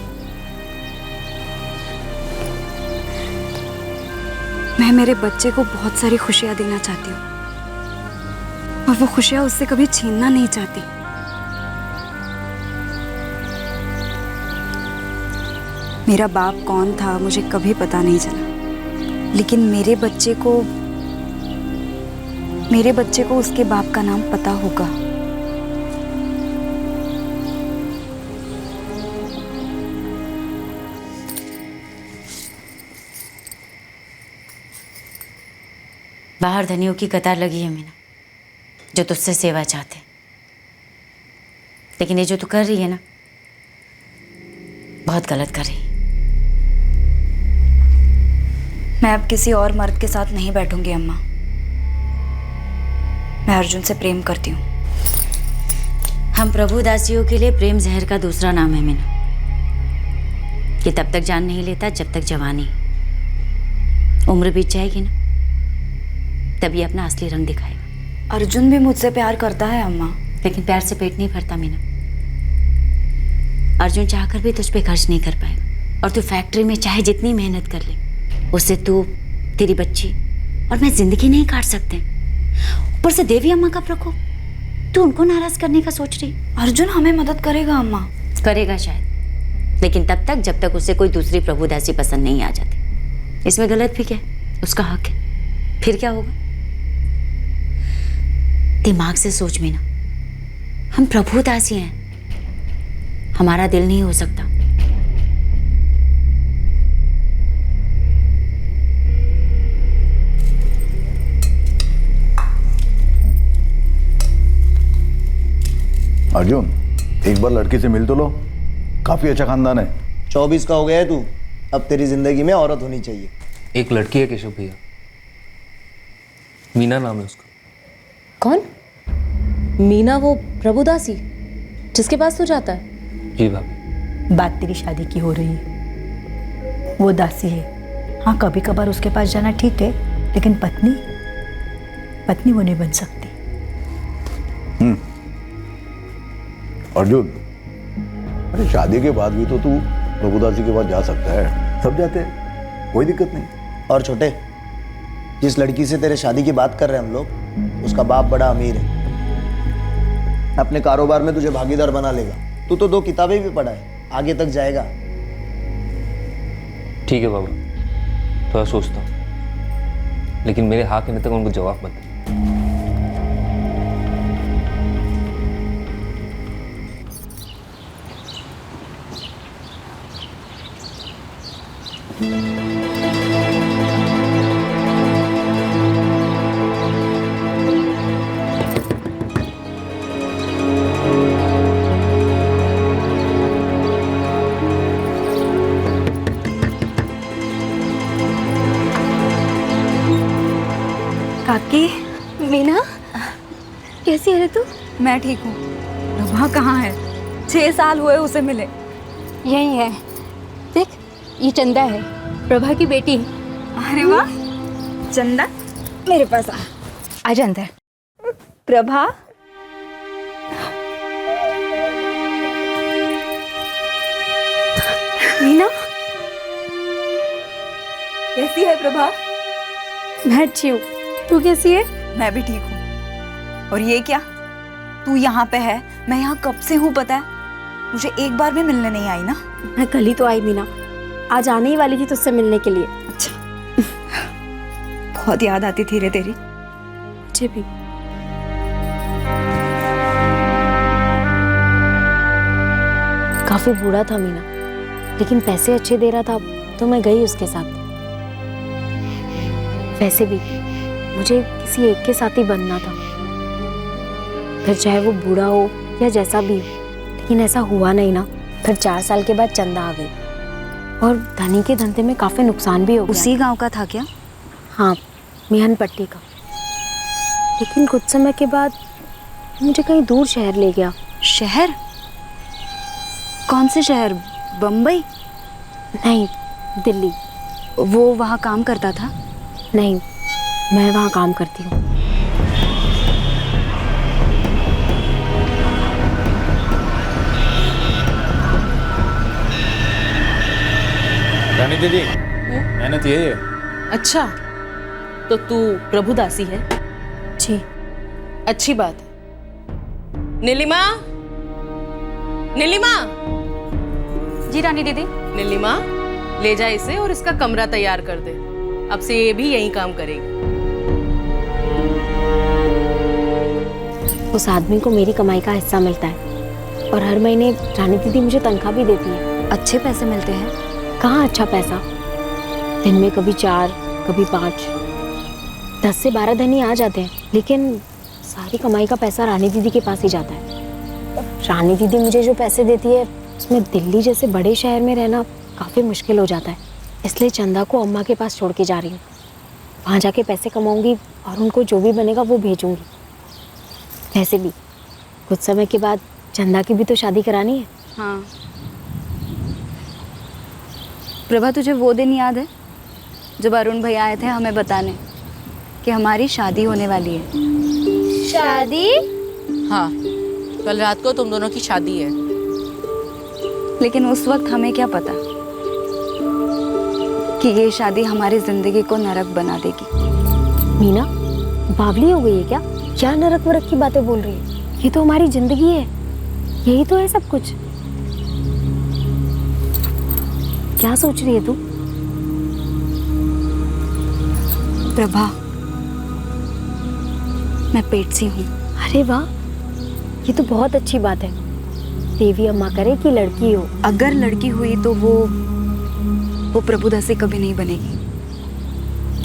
मैं मेरे बच्चे को बहुत सारी खुशियां देना चाहती हूँ और वो खुशियां उससे कभी छीनना नहीं चाहती। मेरा बाप कौन था मुझे कभी पता नहीं चला, लेकिन मेरे बच्चे को उसके बाप का नाम पता होगा। बाहर धनियों की कतार लगी है मीना, जो तुझसे सेवा चाहते। लेकिन ये जो तू कर रही है ना, बहुत गलत कर रही है। मैं अब किसी और मर्द के साथ नहीं बैठूंगी अम्मा। मैं अर्जुन से प्रेम करती हूँ। हम प्रभुदासियों के लिए प्रेम जहर का दूसरा नाम है मीना। ये तब तक जान नहीं लेता जब तक जवानी। उम्र बीत जाएगी ना, तभी अपना असली रंग दिखाएगा। अर्जुन भी मुझसे प्यार करता है अम्मा। लेकिन प्यार से पेट नहीं भरता मीना। अर्जुन चाहकर भी तुझ पे खर्च नहीं कर पाएगा। और तू फैक्ट्री में चाहे जितनी मेहनत कर ले, उससे तू, तेरी बच्ची और मैं जिंदगी नहीं काट सकते। ऊपर से देवी अम्मा का प्रकोप, तू उनको नाराज करने का सोच रही। अर्जुन हमें मदद करेगा अम्मा। करेगा शायद, लेकिन तब तक जब तक उसे कोई दूसरी प्रभुदासी पसंद नहीं आ जाती। इसमें गलत भी क्या है, उसका हक है। फिर क्या होगा? दिमाग से सोच मीना, हम प्रभुदासी हैं, हमारा दिल नहीं हो सकता। अर्जुन, एक बार लड़की से मिल तो लो, काफी अच्छा खानदान है। 24 का हो गया है तू, अब तेरी जिंदगी में औरत होनी चाहिए। एक लड़की है केशव भैया, मीना नाम है उसका। कौन? मीना, वो प्रभुदासी जिसके पास तू जाता है? जी भाभी। बात तेरी शादी की हो रही है, वो दासी है। हाँ, कभी कभार उसके पास जाना ठीक है, लेकिन पत्नी वो नहीं बन सकती। अर्जुन, अरे शादी के बाद भी तो तू प्रभुदासी के पास जा सकता है, सब जाते हैं, कोई दिक्कत नहीं। और छोटे, जिस लड़की से तेरे शादी की बात कर रहे हैं हम लोग, उसका बाप बड़ा अमीर है, अपने कारोबार में तुझे भागीदार बना लेगा। तू तो 2 किताबें भी पढ़ा है, आगे तक जाएगा। ठीक है बाबा, थोड़ा सोचता हूँ, लेकिन मेरे हाँ कहने तक उनको जवाब मत दे। काकी, मीना, कैसी है रे तू? मैं ठीक हूँ। प्रभा कहाँ है? 6 साल हुए उसे मिले। यही है, देख, ये चंदा है, प्रभा की बेटी। अरे वाह, चंदा मेरे पास आ जा अंदर। प्रभा, मीना, कैसी है प्रभा? मैं अच्छी हूँ, तू कैसी है? मैं भी ठीक हूँ। और ये क्या, तू यहाँ पे है? मैं यहाँ कब से हूँ पता है? मुझे एक बार भी मिलने नहीं आई ना? मैं कल ही तो आई मीना, आज आने ही वाली थी तुझसे मिलने के लिए। अच्छा। बहुत याद आती थी रे तेरी। मुझे भी। काफी बूढ़ा था मीना, लेकिन पैसे अच्छे दे रहा था तो मैं गई उसके साथ। वैसे भी मुझे किसी एक के साथ ही बनना था, फिर चाहे वो बूढ़ा हो या जैसा भी हो, लेकिन ऐसा हुआ नहीं ना। फिर 4 साल के बाद चंदा आ गई और धनी के धंधे में काफी नुकसान भी हो गया। उसी गांव का था क्या? हाँ, मिहन पट्टी का। लेकिन कुछ समय के बाद मुझे कहीं दूर शहर ले गया। शहर? कौन से शहर? बम्बई? नहीं, दिल्ली। वो वहाँ काम करता था? नहीं, मैं वहाँ काम करती हूँ। रानी दीदी, मेहनत यही है। अच्छा, तो तू प्रभुदासी है? जी। अच्छी बात है। नीलिमा, नीलिमा। जी रानी दीदी। नीलिमा, ले जा इसे और इसका कमरा तैयार कर दे। अब से ये भी यही काम करेगी। उस आदमी को मेरी कमाई का हिस्सा मिलता है और हर महीने रानी दीदी मुझे तनख्वाह भी देती है। अच्छे पैसे मिलते हैं? कहाँ अच्छा पैसा, दिन में कभी 4, कभी 5, 10 से 12 धनी आ जाते हैं, लेकिन सारी कमाई का पैसा रानी दीदी के पास ही जाता है। रानी दीदी मुझे जो पैसे देती है उसमें दिल्ली जैसे बड़े शहर में रहना काफ़ी मुश्किल हो जाता है, इसलिए चंदा को अम्मा के पास छोड़ के जा रही हूँ। वहाँ जाके पैसे कमाऊँगी और उनको जो भी बनेगा वो भेजूँगी। वैसे भी कुछ समय के बाद चंदा की भी तो शादी करानी है। हाँ। प्रभा, तुझे वो दिन याद है जब अरुण भैया आए थे हमें बताने कि हमारी शादी होने वाली है? शादी? हाँ, कल रात को तुम दोनों की शादी है। लेकिन उस वक्त हमें क्या पता कि ये शादी हमारी जिंदगी को नरक बना देगी। मीना, बावली हो गई है क्या? क्या नरक वरक की बातें बोल रही है? ये तो हमारी जिंदगी है, यही तो है सब कुछ। क्या सोच रही है तू? प्रभा, मैं पेट सी हूँ। अरे वाह, ये तो बहुत अच्छी बात है। देवी अम्मा करे कि लड़की हो। अगर लड़की हुई तो वो प्रभुदासी कभी नहीं बनेगी।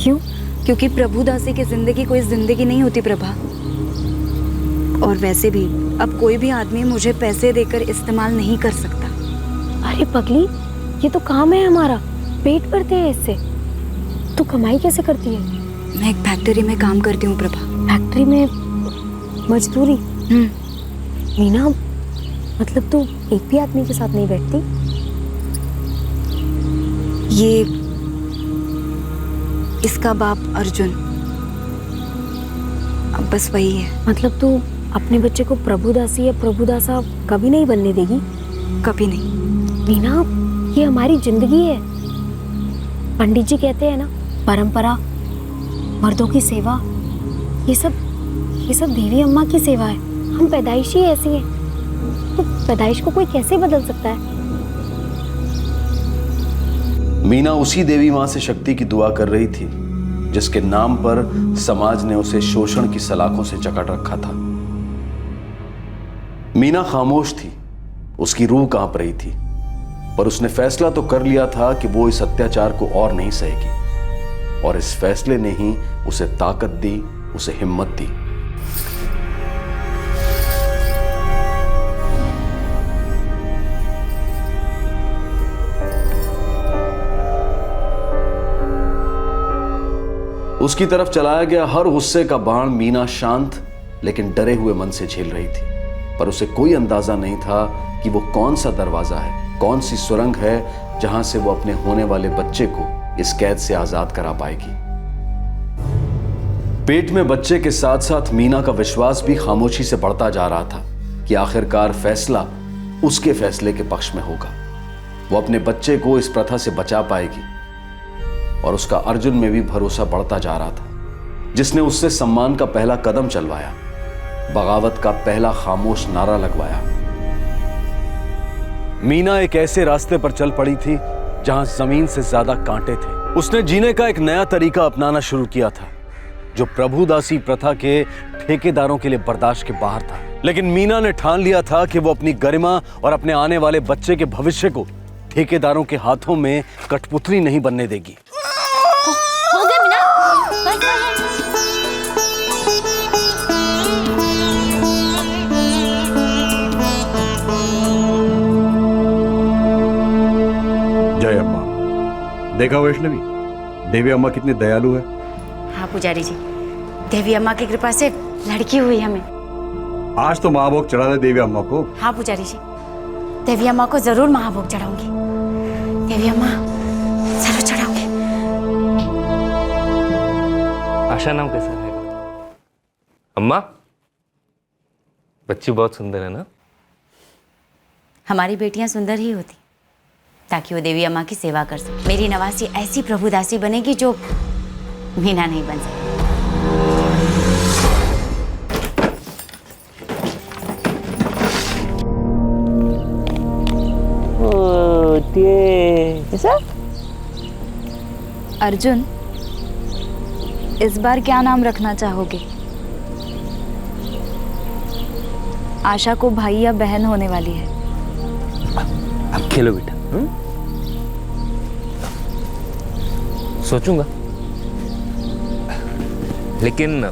क्यों? क्योंकि प्रभुदासी की जिंदगी कोई जिंदगी नहीं होती प्रभा। और वैसे भी अब कोई भी आदमी मुझे पैसे देकर इस्तेमाल नहीं कर सकता। अरे पगली, ये तो काम है हमारा, पेट भरते हैं इससे। तू कमाई कैसे करती है? मैं एक फैक्ट्री में काम करती हूँ प्रभा। फैक्ट्री में मजदूरी? मीना, मतलब तू एक भी आदमी के साथ नहीं बैठती? ये इसका बाप अर्जुन, अब बस वही है। मतलब तू अपने बच्चे को प्रभुदासी या प्रभुदासा कभी नहीं बनने देगी? कभी नहीं। मीना, ये हमारी जिंदगी है। पंडित जी कहते हैं ना, परंपरा, मर्दों की सेवा, ये सब देवी अम्मा की सेवा है। हम पैदाइश ही ऐसी हैं, तो पैदाइश को कोई कैसे बदल सकता है? मीना उसी देवी मां से शक्ति की दुआ कर रही थी जिसके नाम पर समाज ने उसे शोषण की सलाखों से जकड़ रखा था। मीना खामोश थी, उसकी रूह कांप रही थी, पर उसने फैसला तो कर लिया था कि वो इस अत्याचार को और नहीं सहेगी, और इस फैसले ने ही उसे ताकत दी, उसे हिम्मत दी। उसकी तरफ चलाया गया हर गुस्से का बाण मीना शांत लेकिन डरे हुए मन से झेल रही थी, पर उसे कोई अंदाजा नहीं था कि वो कौन सा दरवाजा है, कौन सी सुरंग है जहां से वो अपने होने वाले बच्चे को इस कैद से आजाद करा पाएगी। पेट में बच्चे के साथ साथ मीना का विश्वास भी खामोशी से बढ़ता जा रहा था कि आखिरकार फैसला उसके फैसले के पक्ष में होगा। वो अपने बच्चे को इस प्रथा से बचा पाएगी। और उसका अर्जुन में भी भरोसा बढ़ता जा रहा था, जिसने उससे सम्मान का पहला कदम चलवाया, बगावत का पहला खामोश नारा लगवाया। मीना एक ऐसे रास्ते पर चल पड़ी थी जहां जमीन से ज्यादा कांटे थे। उसने जीने का एक नया तरीका अपनाना शुरू किया था, जो प्रभुदासी प्रथा के ठेकेदारों के लिए बर्दाश्त के बाहर था। लेकिन मीना ने ठान लिया था कि वो अपनी गरिमा और अपने आने वाले बच्चे के भविष्य को ठेकेदारों के हाथों में कठपुतली नहीं बनने देगी। हो गया मीना, बस जय अम्मा। देखा वैष्णवी, देवी अम्मा कितनी दयालु है। हाँ पुजारी जी, देवी अम्मा की कृपा से लड़की हुई हमें। आज तो महाभोग चढ़ा दे देवी अम्मा को। हाँ पुजारी जी, देवी अम्मा को जरूर महाभोग चढ़ाऊंगी। देवी अम्मा जरूर चढ़ाऊंगी। आशा नाम कैसा रहेगा? अम्मा, बच्ची बहुत सुंदर है ना? हमारी बेटियां सुंदर ही होती ताकि वो देवी अम्मा की सेवा कर सके। मेरी नवासी ऐसी प्रभुदासी बनेगी जो मीना नहीं बन सकती। अर्जुन, इस बार क्या नाम रखना चाहोगे? आशा को भाई या बहन होने वाली है। अब खेलो बेटा। सोचूंगा, लेकिन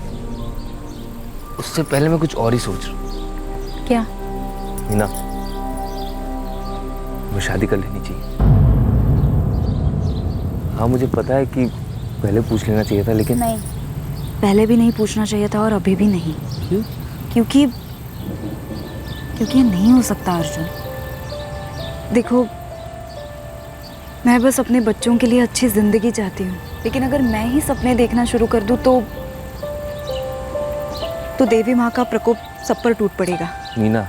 उससे पहले मैं कुछ और ही सोच रहा हूँ। क्या? मीना, मैं शादी कर लेनी चाहिए। हाँ मुझे पता है कि पहले पूछ लेना चाहिए था, लेकिन नहीं, पहले भी नहीं पूछना चाहिए था और अभी भी नहीं। क्यों? क्योंकि ये नहीं हो सकता अर्जुन। देखो, मैं बस अपने बच्चों के लिए अच्छी जिंदगी चाहती हूँ, लेकिन अगर मैं ही सपने देखना शुरू कर दूँ तो देवी माँ का प्रकोप सब पर टूट पड़ेगा। मीना,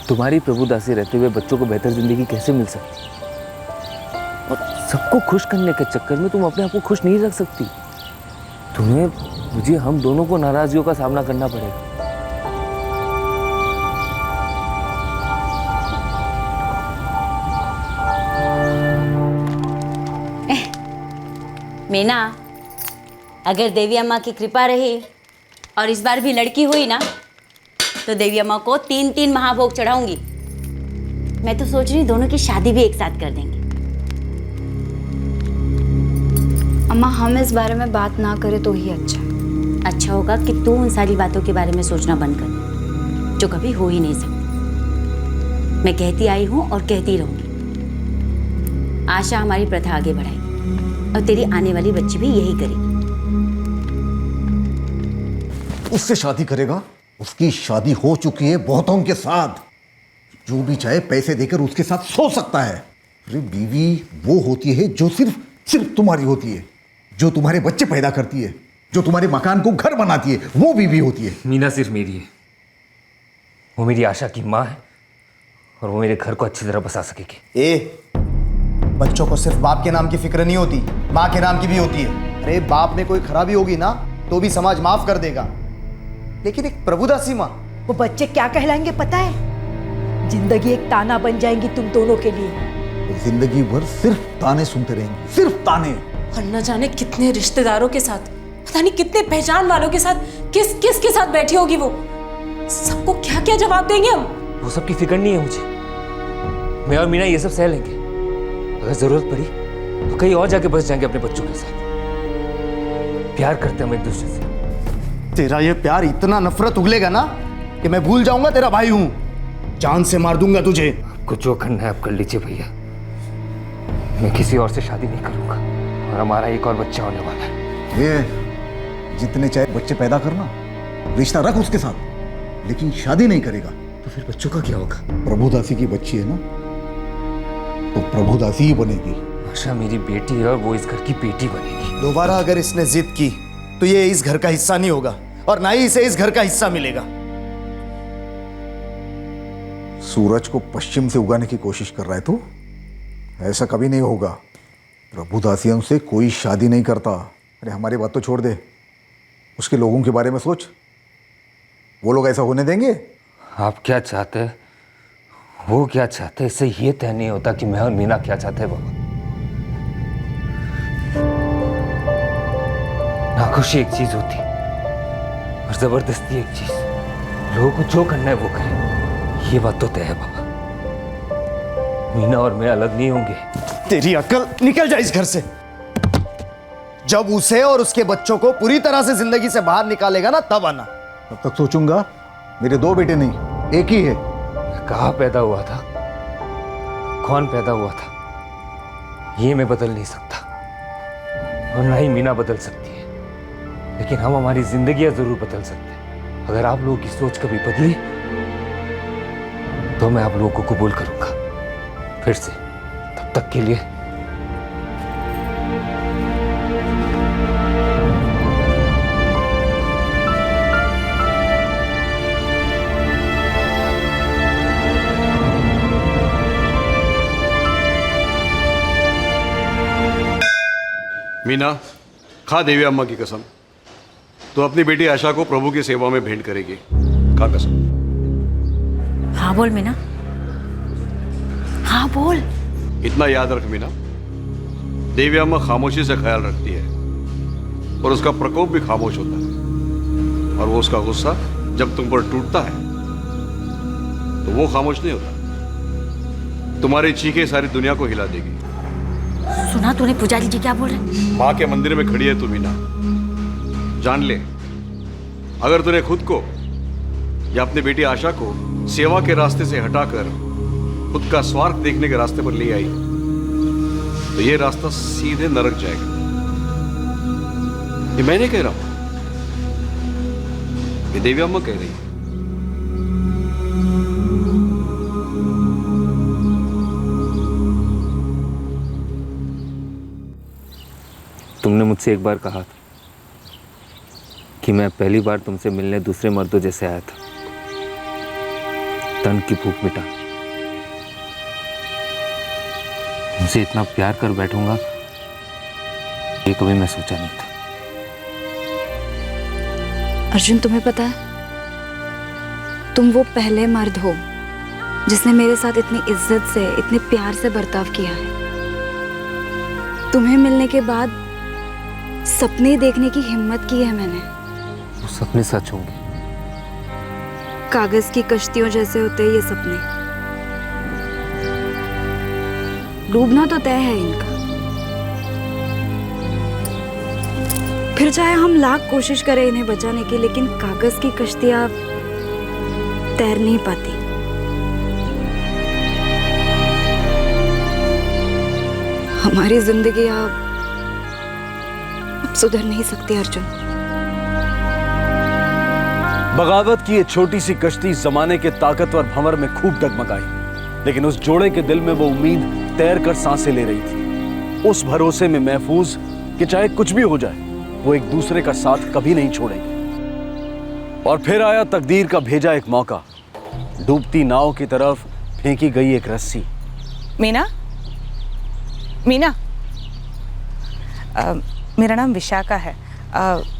तुम्हारी प्रभुदासी रहते हुए बच्चों को बेहतर जिंदगी कैसे मिल सकती? और सबको खुश करने के चक्कर में तुम अपने आप को खुश नहीं रख सकती। तुम्हें, मुझे, हम दोनों को नाराजगियों का सामना करना पड़ेगा। मीना, अगर देवी अम्मा की कृपा रही और इस बार भी लड़की हुई ना, तो देवी अम्मा को 3-3 महाभोग चढ़ाऊंगी। मैं तो सोच रही दोनों की शादी भी एक साथ कर देंगे। अम्मा, हम इस बारे में बात ना करें तो ही अच्छा है। अच्छा होगा कि तू उन सारी बातों के बारे में सोचना बंद कर, जो कभी हो ही नहीं सकती। मैं कहती आई हूँ और कहती रहूंगी। आशा हमारी प्रथा आगे बढ़ाएगी और तेरी आने वाली बच्ची भी यही करेगी। उससे शादी करेगा? उसकी शादी हो चुकी है बहुतों के साथ। जो भी चाहे पैसे देकर उसके साथ सो सकता है। अरे बीवी वो होती है जो सिर्फ तुम्हारी होती है, जो तुम्हारे बच्चे पैदा करती है, जो तुम्हारे मकान को घर बनाती है, वो बीवी होती है। मीना सिर्फ मेरी है, वो मेरी आशा की माँ है और वो मेरे घर को अच्छी तरह बसा सकेगी। बच्चों को सिर्फ बाप के नाम की फिक्र नहीं होती, माँ के नाम की भी होती है। अरे बाप में कोई खराबी होगी ना तो भी समाज माफ कर देगा, लेकिन एक प्रभुदासी माँ, वो बच्चे क्या कहलाएंगे पता है? जिंदगी एक ताना बन जाएंगी तुम दोनों के लिए। जिंदगी भर सिर्फ ताने सुनते रहेंगे, सिर्फ ताने। और न जाने कितने रिश्तेदारों के साथ, पता नहीं कितने पहचान वालों के साथ, किस के साथ बैठी होगी वो। सबको क्या क्या जवाब देंगे हम? वो सब की फिक्र नहीं है मुझे। मैं और मीना ये सब सह लेंगे। अगर जरूरत पड़ी तो कहीं और जाके बस जाएंगे अपने बच्चों के साथ। प्यार करते हम एक दूसरे से। तेरा ये प्यार इतना नफरत उगलेगा ना कि मैं भूल जाऊंगा तेरा भाई हूं, जान से मार दूंगा तुझे। आपको जो करना है आप कर लीजिए भैया, मैं किसी और से शादी नहीं करूंगा और हमारा एक और बच्चा होने वाला है। ये जितने चाहे बच्चे पैदा करना, रिश्ता रख उसके साथ, लेकिन शादी नहीं करेगा। तो फिर बच्चों का क्या होगा? प्रभुदासी की बच्ची है ना, तो प्रभुदासी ही बनेगी। आशा मेरी बेटी है और वो इस घर की बेटी बनेगी। दोबारा अगर इसने जिद की तो ये इस घर का हिस्सा नहीं होगा और ना ही इसे इस घर का हिस्सा मिलेगा। सूरज को पश्चिम से उगाने की कोशिश कर रहा है तू? ऐसा कभी नहीं होगा। प्रभुदासियों से कोई शादी नहीं करता। अरे हमारी बात तो छोड़ दे, उसके लोगों के बारे में सोच। वो लोग ऐसा होने देंगे? आप क्या चाहते हैं, वो क्या चाहते हैं, इससे ये तय नहीं होता कि मैं और मीना क्या चाहते हैं बाबा। नाखुशी एक चीज होती और जबरदस्ती एक चीज। लोगों को जो करना है वो करें, ये बात तो तय है बाबा। मीना और मैं अलग नहीं होंगे। तेरी अक्ल निकल जाए इस घर से। जब उसे और उसके बच्चों को पूरी तरह से जिंदगी से बाहर निकालेगा ना, तब आना। तब तक सोचूंगा। मेरे 2 बेटे नहीं, एक ही है। कहाँ पैदा हुआ था, कौन पैदा हुआ था, ये मैं बदल नहीं सकता और ना ही मीना बदल सकती है। लेकिन हम हमारी जिंदगियां जरूर बदल सकते हैं। अगर आप लोगों की सोच कभी बदली तो मैं आप लोगों को कबूल करूंगा फिर से। तब तक के लिए मीना, खा देवी अम्मा की कसम, तो अपनी बेटी आशा को प्रभु की सेवा में भेंट करेगी। खा कसम। हाँ बोल मीना, हाँ बोल। इतना याद रख मीना, देवी अम्मा खामोशी से ख्याल रखती है और उसका प्रकोप भी खामोश होता है। और वो उसका गुस्सा जब तुम पर टूटता है तो वो खामोश नहीं होता। तुम्हारी चीखें सारी दुनिया को हिला देगी। सुना तूने पुजारी जी क्या बोल रहे? माँ के मंदिर में खड़ी है तू मीना। जान ले, अगर तूने खुद को या अपनी बेटी आशा को सेवा के रास्ते से हटाकर खुद का स्वार्थ देखने के रास्ते पर ले आई तो ये रास्ता सीधे नरक जाएगा। ये मैं नहीं कह रहा हूं, ये देवी अम्मा कह रही है। तुमने मुझसे एक बार कहा था कि मैं पहली बार तुमसे मिलने दूसरे मर्दों जैसे आया था, तन की भूख मिटा। तुमसे इतना प्यार कर बैठूंगा ये कभी मैं सोचा नहीं था। अर्जुन, तुम्हें पता है, तुम वो पहले मर्द हो जिसने मेरे साथ इतनी इज्जत से, इतने प्यार से बर्ताव किया है। तुम्हें मिलने के बाद सपने देखने की हिम्मत की है मैंने। वो सपने सच होंगे। कागज की कश्तियों जैसे होते हैं ये सपने। डूबना तो तय है इनका। फिर चाहे हम लाख कोशिश करें इन्हें बचाने की, लेकिन कागज की कश्तियां तैर नहीं पाती। हमारी जिंदगी अब सुधर नहीं सकती अर्जुन। बगावत की ये छोटी सी कश्ती जमाने के ताकतवर भंवर में खूब डगमगाई, लेकिन उस जोड़े के दिल में वो उम्मीद तैर कर सांसें ले रही थी, उस भरोसे में महफूज कि चाहे कुछ भी हो जाए वो एक दूसरे का साथ कभी नहीं छोड़ेंगे। और फिर आया तकदीर का भेजा एक मौका। डूबती नाव की तरफ फेंकी गई एक रस्सी। मीना, मीना, मेरा नाम विशाखा है।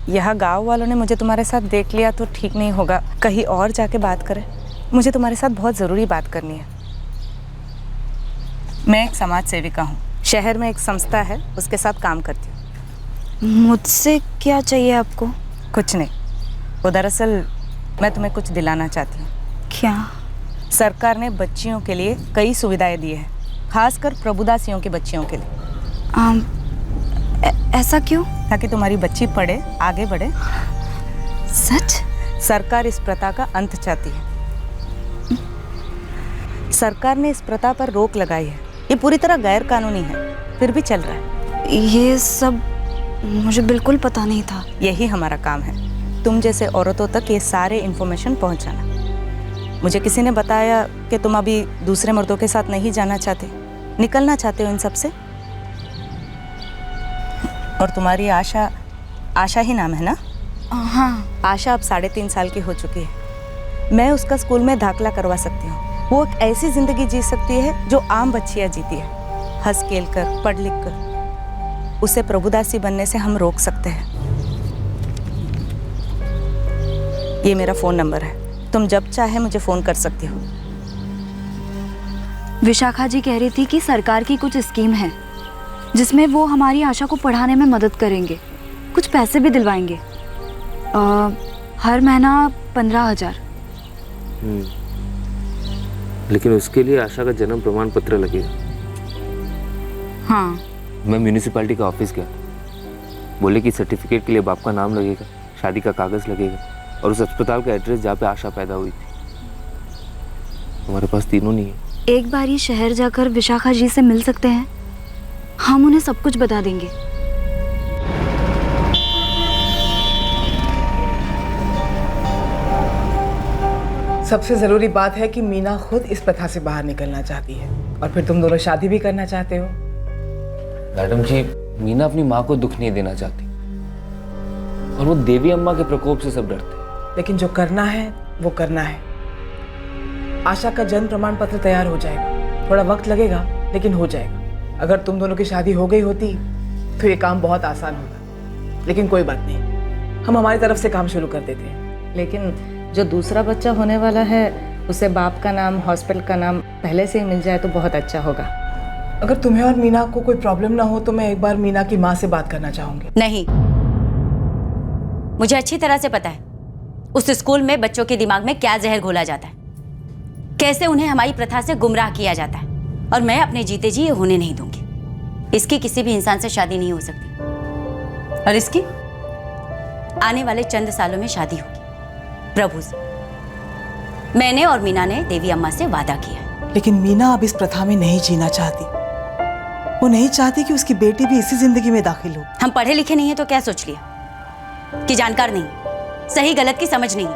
यह गांव वालों ने मुझे तुम्हारे साथ देख लिया तो ठीक नहीं होगा, कहीं और जाके बात करें। मुझे तुम्हारे साथ बहुत ज़रूरी बात करनी है। मैं एक समाज सेविका हूँ, शहर में एक संस्था है, उसके साथ काम करती हूँ। मुझसे क्या चाहिए आपको? कुछ नहीं, वो दरअसल मैं तुम्हें कुछ दिलाना चाहती हूँ। क्या? सरकार ने बच्चियों के लिए कई सुविधाएं दी है, खासकर प्रभुदासियों की बच्चियों के लिए। ऐसा क्यों? ताकि तुम्हारी बच्ची पढ़े, आगे बढ़े। सच? सरकार इस प्रथा का अंत चाहती है। सरकार ने इस प्रथा पर रोक लगाई है। ये पूरी तरह गैर कानूनी है, फिर भी चल रहा है। ये सब मुझे बिल्कुल पता नहीं था। यही हमारा काम है, तुम जैसे औरतों तक ये सारे इन्फॉर्मेशन पहुंचाना। मुझे किसी ने बताया कि तुम अभी दूसरे मर्दों के साथ नहीं जाना चाहते, निकलना चाहते हो इन सब से। और तुम्हारी आशा, आशा ही नाम है ना? हाँ। आशा अब 3.5 साल की हो चुकी है। मैं उसका स्कूल में दाखिला करवा सकती हूँ। वो एक ऐसी जिंदगी जी सकती है जो आम बच्चियां जीती है, हंस खेल कर, पढ़ लिख कर। उसे प्रभुदासी बनने से हम रोक सकते हैं। ये मेरा फ़ोन नंबर है, तुम जब चाहे मुझे फ़ोन कर सकती हो। विशाखा जी कह रही थी कि सरकार की कुछ स्कीम है जिसमें वो हमारी आशा को पढ़ाने में मदद करेंगे, कुछ पैसे भी दिलवाएंगे। हर महीना 15,000। लेकिन उसके लिए आशा का जन्म प्रमाण पत्र लगेगा। हाँ, मैं म्यूनिसिपैलिटी का ऑफिस गया, बोले कि सर्टिफिकेट के लिए बाप का नाम लगेगा, शादी का कागज लगेगा और उस अस्पताल का एड्रेस जहाँ पे आशा पैदा हुई थी। हमारे पास तीनों नहीं है। एक बार ही शहर जाकर विशाखा जी से मिल सकते हैं, हम उन्हें सब कुछ बता देंगे। सबसे ज़रूरी बात है कि मीना खुद इस प्रथा से बाहर निकलना चाहती है और फिर तुम दोनों शादी भी करना चाहते हो। मैडम जी, मीना अपनी माँ को दुख नहीं देना चाहती और वो देवी अम्मा के प्रकोप से सब डरते। लेकिन जो करना है वो करना है। आशा का जन्म प्रमाण पत्र तैयार हो जाएगा, थोड़ा वक्त लगेगा लेकिन हो जाएगा। अगर तुम दोनों की शादी हो गई होती तो ये काम बहुत आसान होता, लेकिन कोई बात नहीं, हम हमारी तरफ से काम शुरू कर देते हैं। लेकिन जो दूसरा बच्चा होने वाला है उसे बाप का नाम, हॉस्पिटल का नाम पहले से ही मिल जाए तो बहुत अच्छा होगा। अगर तुम्हें और मीना को कोई प्रॉब्लम ना हो तो मैं एक बार मीना की माँ से बात करना चाहूँगी। नहीं, मुझे अच्छी तरह से पता है उस स्कूल में बच्चों के दिमाग में क्या जहर घोला जाता है, कैसे उन्हें हमारी प्रथा से गुमराह किया जाता है, और मैं अपने जीते जी ये होने नहीं दूंगी। इसकी किसी भी इंसान से शादी नहीं हो सकती और इसकी आने वाले चंद सालों में शादी होगी प्रभु से। मैंने और मीना ने देवी अम्मा से वादा किया है। लेकिन मीना अब इस प्रथा में नहीं जीना चाहती। वो नहीं चाहती कि उसकी बेटी भी इसी जिंदगी में दाखिल हो। हम पढ़े लिखे नहीं है तो क्या सोच लिया कि जानकार नहीं, सही गलत की समझ नहीं।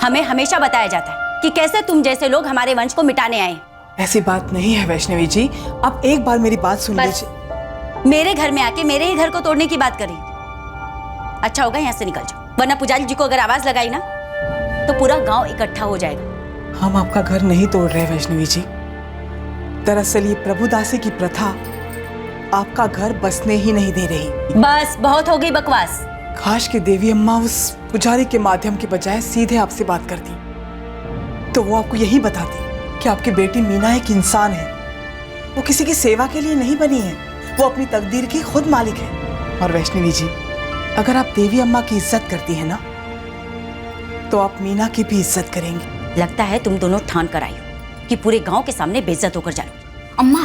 हमें हमेशा बताया जाता है कि कैसे तुम जैसे लोग हमारे वंश को मिटाने आए। ऐसी बात नहीं है वैष्णवी जी, अब एक बार मेरी बात सुन लीजिए। मेरे घर में आके मेरे ही घर को तोड़ने की बात करी। अच्छा होगा यहाँ से निकल जाओ, वरना पुजारी जी को अगर आवाज लगाई ना तो पूरा गांव इकट्ठा हो जाएगा। हम आपका घर नहीं तोड़ रहे वैष्णवी जी। दरअसल ये प्रभुदासी की प्रथा आपका घर बसने ही नहीं दे रही। बस बहुत हो गई बकवास। काश कि देवी अम्मा उस पुजारी के माध्यम के बजाय सीधे आपसे बात करती तो वो आपको यही बताती कि आपकी बेटी मीना एक इंसान है, वो किसी की सेवा के लिए नहीं बनी है, वो अपनी तकदीर की खुद मालिक है। और वैष्णवी जी, अगर आप देवी अम्मा की इज्जत करती हैं ना तो आप मीना की भी इज्जत करेंगी। लगता है तुम दोनों ठान कर आई हो कि पूरे गांव के सामने बेइज्जत होकर जाओ। अम्मा,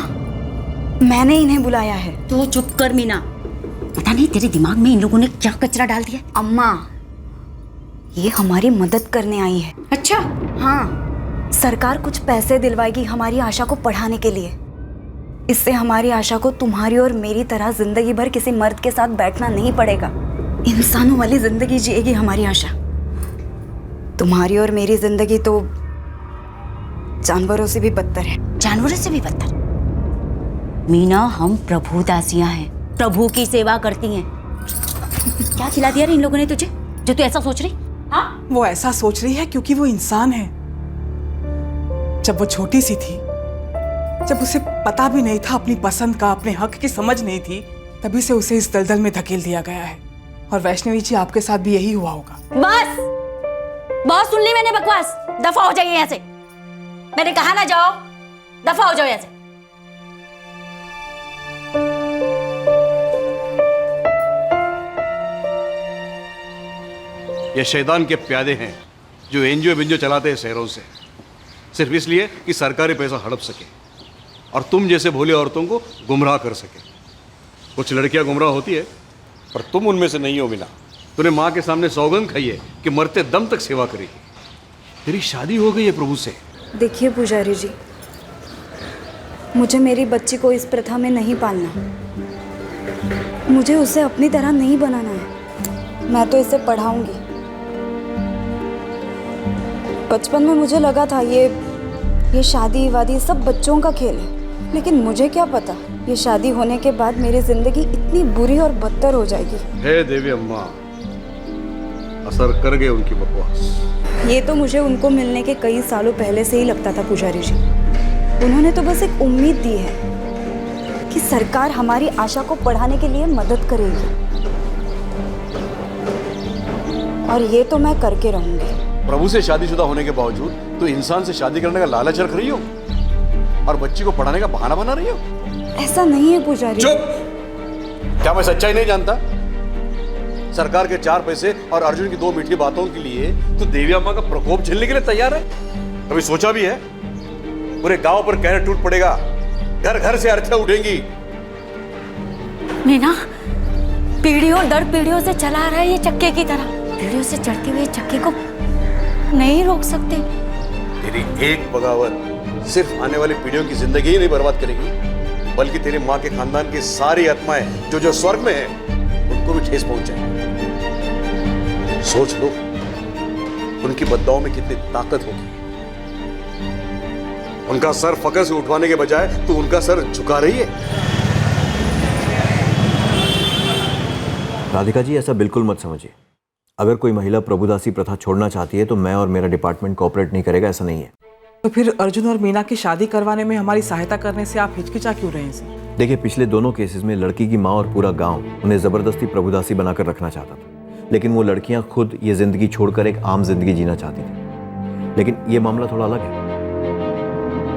मैंने इन्हें बुलाया है। तो चुप कर मीना, पता नहीं तेरे दिमाग में इन लोगों ने क्या कचरा डाल दिया। अम्मा, ये हमारी मदद करने आई है। अच्छा? हाँ, सरकार कुछ पैसे दिलवाएगी हमारी आशा को पढ़ाने के लिए। इससे हमारी आशा को तुम्हारी और मेरी तरह जिंदगी भर किसी मर्द के साथ बैठना नहीं पड़ेगा। इंसानों वाली जिंदगी जिएगी हमारी आशा। तुम्हारी और मेरी जिंदगी तो जानवरों से भी बदतर है। जानवरों से भी बदतर? मीना, हम प्रभु दासियां हैं, प्रभु की सेवा करती हैं। क्या खिला दिया रे इन लोगों ने तुझे जो तू ऐसा सोच रही? हाँ, वो ऐसा सोच रही है क्योंकि वो इंसान है। जब वो छोटी सी थी, जब उसे पता भी नहीं था अपनी पसंद का, अपने हक की समझ नहीं थी, तभी से उसे इस दलदल में धकेल दिया गया है। और वैष्णवी जी, आपके साथ भी यही हुआ होगा। बस बहुत सुन ली मैंने बकवास, दफा हो जाइए यहाँ से। मैंने कहा ना जाओ, दफा हो जाओ यहाँ से। ये शैतान के प्यादे हैं जो एनजीओ बिंजो चलाते हैं शहरों से, सिर्फ इसलिए कि सरकारी पैसा हड़प सके और तुम जैसे भोले औरतों को गुमराह कर सके। कुछ लड़कियां गुमराह होती है पर तुम उनमें से नहीं हो मीना। तूने माँ के सामने सौगंध खाई है कि मरते दम तक सेवा करेगी। तेरी शादी हो गई है प्रभु से। देखिए पुजारी जी, मुझे मेरी बच्ची को इस प्रथा में नहीं पालना। मुझे उसे अपनी तरह नहीं बनाना है। मैं तो इसे पढ़ाऊंगी। बचपन में मुझे लगा था ये शादी वादी सब बच्चों का खेल है, लेकिन मुझे क्या पता ये शादी होने के बाद मेरी जिंदगी इतनी बुरी और बदतर हो जाएगी। हे देवी अम्मा, असर कर गए उनकी बकवास। ये तो मुझे उनको मिलने के कई सालों पहले से ही लगता था पुजारी जी। उन्होंने तो बस एक उम्मीद दी है कि सरकार हमारी आशा को बढ़ाने के लिए मदद करेगी, और ये तो मैं करके रहूंगी। प्रभु से शादीशुदा होने के बावजूद तो इंसान से शादी करने का लालच रख रही हो और बच्ची को पढ़ाने का बहाना बना रही हो। ऐसा नहीं है पुजारी। चुप! क्या मैं सच्चाई नहीं जानता? सरकार के 4 पैसे और अर्जुन की 2 मीठी बातों के लिए तो देवी अम्मा का प्रकोप झेलने के लिए तैयार है? कभी सोचा भी है? पूरे गांव पर कहर टूट पड़ेगा, घर घर से अर्थ्यां उठेंगी। मीना, पीढ़ियों दर पीढ़ियों से चला रहा है ये चक्के की तरह। पीढ़ियों से चढ़ते हुए चक्के को नहीं रोक सकते। तेरी एक बगावत सिर्फ आने वाली पीढ़ियों की जिंदगी ही नहीं बर्बाद करेगी, बल्कि तेरी माँ के खानदान की सारी आत्माएं जो स्वर्ग में है उनको भी ठेस पहुंच जाएगी। सोच लो उनकी बद्दुआओं में कितनी ताकत होगी। उनका सर फकर से उठवाने के बजाय तू उनका सर झुका रही है। राधिका जी, ऐसा बिल्कुल मत समझिए। अगर कोई महिला प्रभुदासी प्रथा छोड़ना चाहती है तो मैं और मेरा डिपार्टमेंट कोऑपरेट नहीं करेगा, ऐसा नहीं है। तो फिर अर्जुन और मीना की शादी करवाने में हमारी सहायता करने से आप हिचकिचा क्यों रहे हैं सर? देखिए, पिछले दोनों केसेस में लड़की की माँ और पूरा गांव उन्हें जबरदस्ती प्रभुदासी बनाकर रखना चाहता था, लेकिन वो लड़कियां खुद ये जिंदगी छोड़कर एक आम जिंदगी जीना चाहती थी। लेकिन ये मामला थोड़ा अलग है।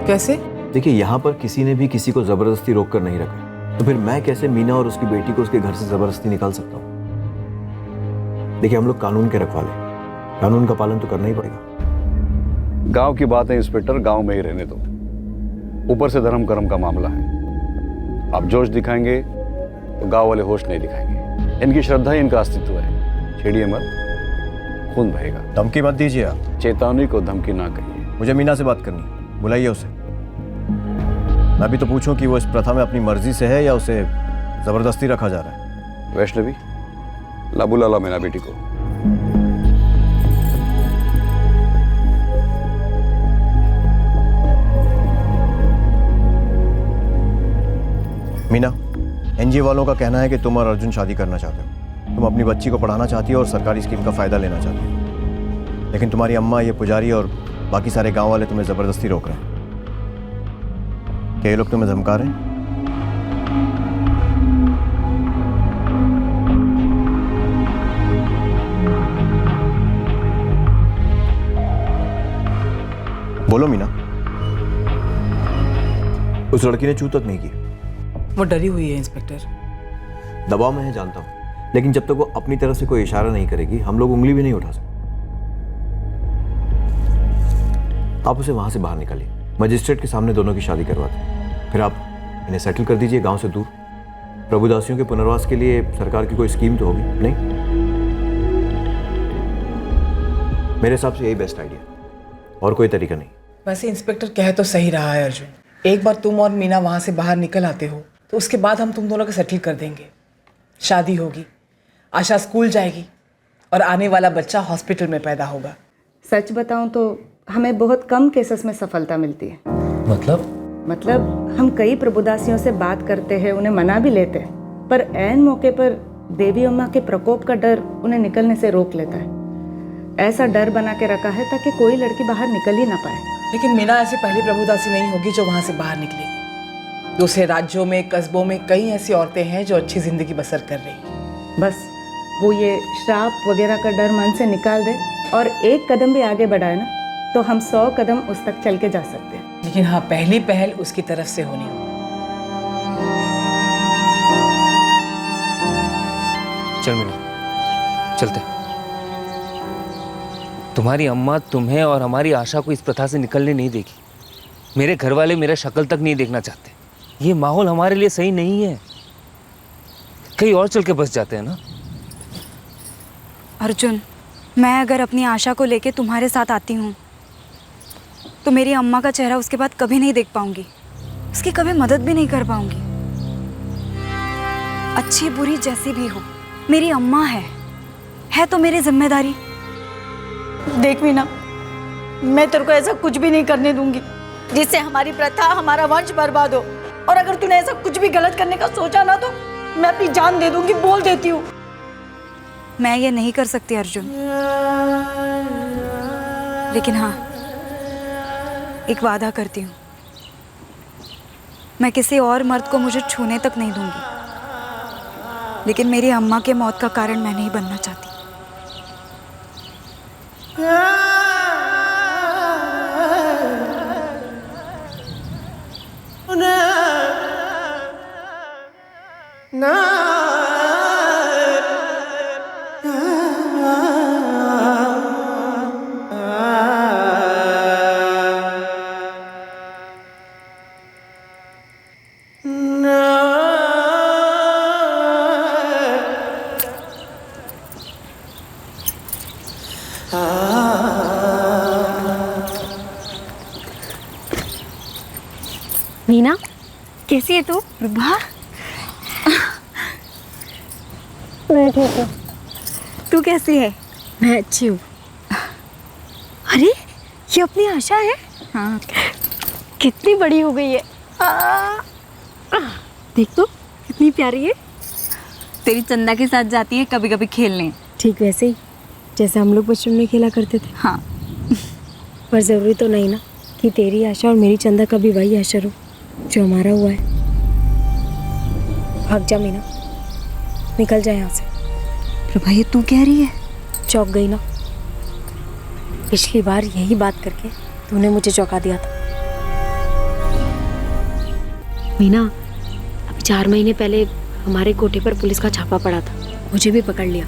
कैसे? देखिए, यहाँ पर किसी ने भी किसी को जबरदस्ती रोक कर नहीं रखा, तो फिर मैं कैसे मीना और उसकी बेटी को उसके घर से जबरदस्ती निकाल सकता हूँ? देखिए, हम लोग कानून के रखवाले, कानून का पालन तो करना ही पड़ेगा। गांव की बात है इंस्पेक्टर, गांव में ही रहने दो। ऊपर से धर्म कर्म का मामला है। आप जोश दिखाएंगे तो गांव वाले होश नहीं दिखाएंगे। इनकी श्रद्धा ही इनका अस्तित्व है। छेड़िए मत, खून बहेगा। धमकी मत दीजिए आप। चेतावनी को धमकी ना कहिए। मुझे मीना से बात करनी, बुलाइए उसे। मैं भी तो पूछूं कि वो इस प्रथा में अपनी मर्जी से है या उसे जबरदस्ती रखा जा रहा है। वैष्णवी, ला बुला ला मेरा बेटी को। मीना, एनजीओ वालों का कहना है कि तुम और अर्जुन शादी करना चाहते हो। तुम अपनी बच्ची को पढ़ाना चाहती हो और सरकारी स्कीम का फायदा लेना चाहती हो, लेकिन तुम्हारी अम्मा, ये पुजारी और बाकी सारे गांव वाले तुम्हें जबरदस्ती रोक रहे हैं। क्या ये लोग तुम्हें धमका रहे हैं? बोलो मीना। उस लड़की ने चू तक नहीं की। वो डरी हुई है इंस्पेक्टर। दबाव में है, जानता हूं, लेकिन जब तक वो अपनी तरफ से कोई इशारा नहीं करेगी हम लोग उंगली भी नहीं उठा सकते। आप उसे वहां से बाहर निकालिए, मजिस्ट्रेट के सामने दोनों की शादी करवा दें। फिर आप इन्हें सेटल कर दीजिए गांव से दूर। प्रभुदासियों के पुनर्वास के लिए सरकार की कोई स्कीम तो होगी नहीं? मेरे हिसाब से यही बेस्ट आइडिया, और कोई तरीका नहीं। वैसे इंस्पेक्टर कह तो सही रहा है अर्जुन। एक बार तुम और मीना वहां से बाहर निकल आते हो तो उसके बाद हम तुम दोनों को सेटल कर देंगे। शादी होगी, आशा स्कूल जाएगी और आने वाला बच्चा हॉस्पिटल में पैदा होगा। सच बताऊं तो हमें बहुत कम केसेस में सफलता मिलती है। मतलब हम कई प्रभुदासियों से बात करते हैं, उन्हें मना भी लेते हैं, पर ऐन मौके पर देवी अम्मा के प्रकोप का डर उन्हें निकलने से रोक लेता है। ऐसा डर बना के रखा है ताकि कोई लड़की बाहर निकल ही ना पाए। लेकिन मीना ऐसी पहली प्रभुदासी नहीं होगी जो वहां से बाहर निकलेगी। दूसरे राज्यों में, कस्बों में कई ऐसी औरतें हैं जो अच्छी जिंदगी बसर कर रही हैं। बस वो ये श्राप वगैरह का डर मन से निकाल दे और एक कदम भी आगे बढ़ाए ना, तो हम 100 कदम उस तक चल के जा सकते हैं। लेकिन हाँ, पहली पहल उसकी तरफ से होनी होगी। चल मीना, चलते। तुम्हारी अम्मा तुम्हें और हमारी आशा को इस प्रथा से निकलने नहीं देगी। मेरे घर वाले मेरा शक्ल तक नहीं देखना चाहते। ये माहौल हमारे लिए सही नहीं है। कहीं और चल के बस जाते हैं ना। अर्जुन, मैं अगर अपनी आशा को लेके तुम्हारे साथ आती हूँ तो मेरी अम्मा का चेहरा उसके बाद कभी नहीं देख पाऊंगी, उसकी कभी मदद भी नहीं कर पाऊंगी। अच्छी बुरी जैसी भी हो, मेरी अम्मा है तो मेरी जिम्मेदारी। देख मीना, मैं तेरे को ऐसा कुछ भी नहीं करने दूंगी जिससे हमारी प्रथा, हमारा वंश बर्बाद हो। और अगर तूने ऐसा कुछ भी गलत करने का सोचा ना तो मैं अपनी जान दे दूंगी, बोल देती हूँ। मैं ये नहीं कर सकती अर्जुन। लेकिन हाँ, एक वादा करती हूँ, मैं किसी और मर्द को मुझे छूने तक नहीं दूंगी, लेकिन मेरी अम्मा के मौत का कारण मैं नहीं बनना चाहती। मीना, कैसी है तू? प्रभा, मैं ठीक हूँ। तू कैसी है? मैं अच्छी हूँ। अरे, ये अपनी आशा है? हाँ। कितनी बड़ी हो गई है। देख तो, कितनी प्यारी है। तेरी चंदा के साथ जाती है कभी कभी खेलने। ठीक वैसे ही, जैसे हम लोग बचपन में खेला करते थे। हाँ। पर ज़रूरी तो नहीं ना कि तेरी आशा और मेरी चंदा का भी वही आशा हो जो हमारा हुआ है। भाग जा मीना, निकल जा यहाँ से। प्रभा, ये तू कह रही है? चौंक गई ना? पिछली बार यही बात करके तूने मुझे चौंका दिया था। मीना, अभी 4 महीने पहले हमारे कोठे पर पुलिस का छापा पड़ा था। मुझे भी पकड़ लिया,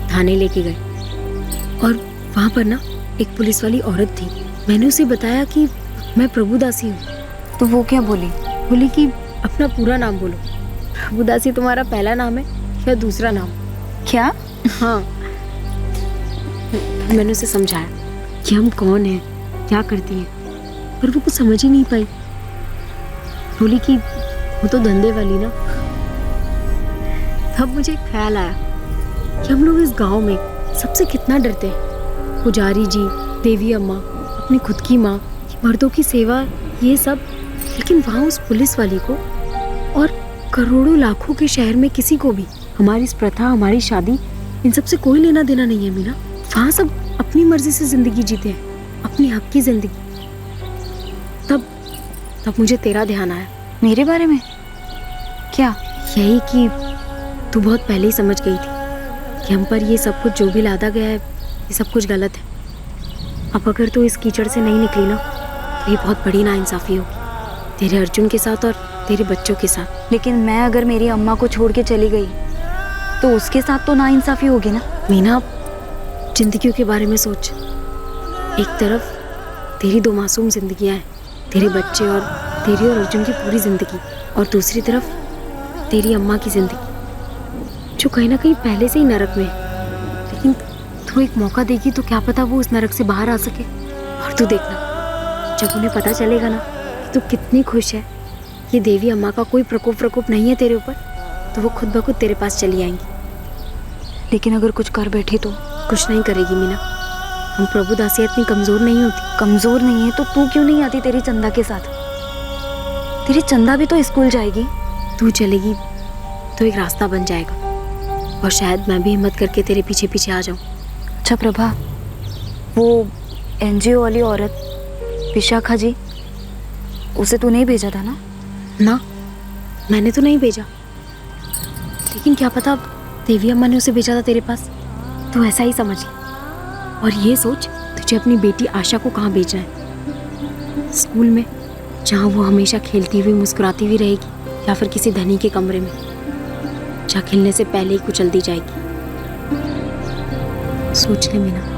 थाने लेके गए और वहाँ पर ना एक पुलिस वाली औरत थी। मैंने उसे बताया कि मैं प्रभुदासी हूँ। तो वो क्या बोली? बोली कि अपना पूरा नाम बोलो। प्रभुदासी तुम्हारा पहला नाम है या दूसरा नाम? क्या? हाँ। मैंने उसे समझाया कि हम कौन हैं, क्या करती हैं, पर वो कुछ समझ ही नहीं पाई। बोली कि वो तो धंधे वाली ना। तब मुझे ख्याल आया कि हम लोग इस गांव में सबसे कितना डरते हैं। पुजारी जी, देवी अम्मा, अपनी खुद की माँ, मर्दों की सेवा, ये सब। लेकिन वहाँ उस पुलिस वाली को और करोड़ों लाखों के शहर में किसी को भी हमारी इस प्रथा, हमारी शादी, इन सब से कोई लेना देना नहीं है मीना। वहाँ सब अपनी मर्जी से जिंदगी जीते हैं, अपनी हक की जिंदगी। तब मुझे तेरा ध्यान आया। मेरे बारे में? क्या? यही कि तू बहुत पहले ही समझ गई थी कि हम पर ये सब कुछ जो भी लादा गया है, ये सब कुछ गलत है। अब अगर तू इस कीचड़ से नहीं निकली ना, तो ये बहुत बड़ी नाइंसाफी होगी तेरे अर्जुन के साथ और तेरे बच्चों के साथ। लेकिन मैं अगर मेरी अम्मा को छोड़ के चली गई तो उसके साथ तो नाइंसाफी होगी ना। मीना, जिंदगियों के बारे में सोच। एक तरफ तेरी 2 मासूम जिंदगियां हैं, तेरे बच्चे और तेरी और अर्जुन की पूरी जिंदगी, और दूसरी तरफ तेरी अम्मा की जिंदगी जो कहीं ना कहीं पहले से ही नरक में है। लेकिन तू एक मौका देगी तो क्या पता वो उस नरक से बाहर आ सके। और तू देखना, जब उन्हें पता चलेगा ना कि तू कितनी खुश है, ये देवी अम्मा का कोई प्रकोप नहीं है तेरे ऊपर, तो वो खुद ब खुद तेरे पास चली आएंगी। लेकिन अगर कुछ कर बैठी तो? कुछ नहीं करेगी मीना, हम प्रभुदासी इतनी कमजोर नहीं होती। कमजोर नहीं है तो तू क्यों नहीं आती तेरी चंदा के साथ? तेरी चंदा भी तो स्कूल जाएगी। तू चलेगी तो एक रास्ता बन जाएगा, और शायद मैं भी हिम्मत करके तेरे पीछे पीछे आ जाऊं। अच्छा प्रभा, वो एनजीओ वाली औरत विशाखा जी, उसे तू नहीं भेजा था ना? ना, मैंने तो नहीं भेजा, लेकिन क्या पता देवी अम्मा ने उसे भेजा था तेरे पास। तू ऐसा ही समझ ले। और ये सोच, तुझे अपनी बेटी आशा को कहाँ भेजना है? स्कूल में, जहाँ वो हमेशा खेलती हुई मुस्कुराती हुई रहेगी, या फिर किसी धनी के कमरे में जहाँ खिलने से पहले ही कुचल दी जाएगी? सोच ले मीना।